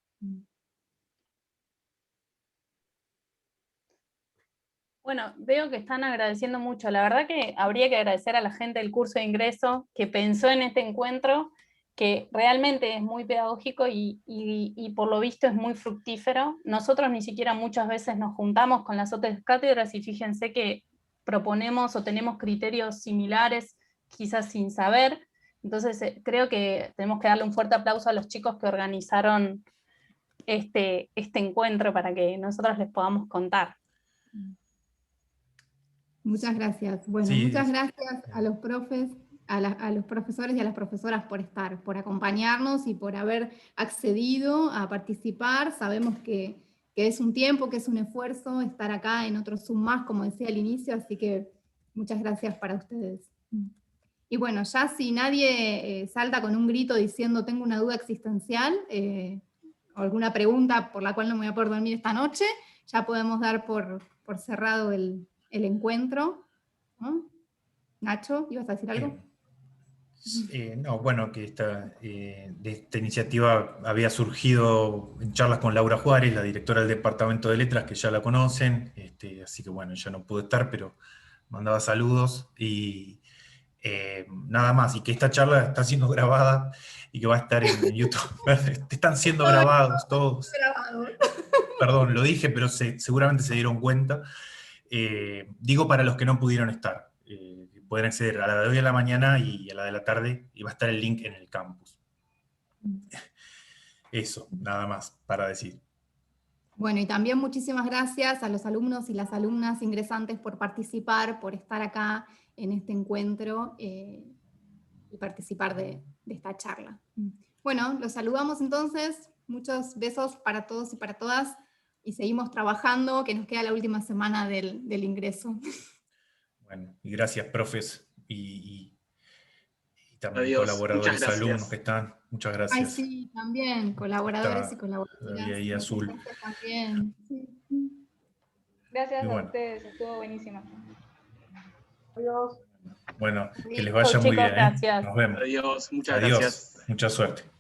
Bueno, veo que están agradeciendo mucho. La verdad que habría que agradecer a la gente del curso de ingreso que pensó en este encuentro, que realmente es muy pedagógico y por lo visto es muy fructífero. Nosotros ni siquiera muchas veces nos juntamos con las otras cátedras y fíjense que proponemos o tenemos criterios similares, quizás sin saber. Entonces creo que tenemos que darle un fuerte aplauso a los chicos que organizaron este encuentro para que nosotros les podamos contar. Muchas gracias. Bueno, Sí, muchas gracias a los profes, a los profesores y a las profesoras por estar, por acompañarnos y por haber accedido a participar. Sabemos que es un tiempo, que es un esfuerzo estar acá en otro Zoom más, como decía al inicio, así que muchas gracias para ustedes. Y bueno, ya si nadie salta con un grito diciendo tengo una duda existencial, o alguna pregunta por la cual no me voy a poder dormir esta noche, ya podemos dar por cerrado el encuentro, ¿no? Nacho, ¿ibas a decir algo? No, bueno, que de esta iniciativa había surgido en charlas con Laura Juárez, la directora del Departamento de Letras, que ya la conocen, así que bueno, ya no pude estar, pero mandaba saludos y nada más, y que esta charla está siendo grabada y que va a estar en YouTube. Están siendo grabados todos. Perdón, lo dije, pero seguramente se dieron cuenta. Digo para los que no pudieron estar. Pueden acceder a la de hoy a la mañana y a la de la tarde, y va a estar el link en el campus. Eso, nada más para decir. Bueno, y también muchísimas gracias a los alumnos y las alumnas ingresantes por participar, por estar acá en este encuentro y participar de esta charla. Bueno, los saludamos entonces, muchos besos para todos y para todas, y seguimos trabajando, que nos queda la última semana del ingreso. Bueno, y gracias, profes, y también Adiós. colaboradores, alumnos que están. Muchas gracias. Ay, sí, también, colaboradores y colaboradoras. Ahí azul. Gracias también. Sí. Gracias bueno. a ustedes, estuvo buenísima. Adiós. Bueno, que les vaya muy chicos, bien. gracias. Nos vemos. Adiós, muchas Adiós. gracias. Mucha suerte.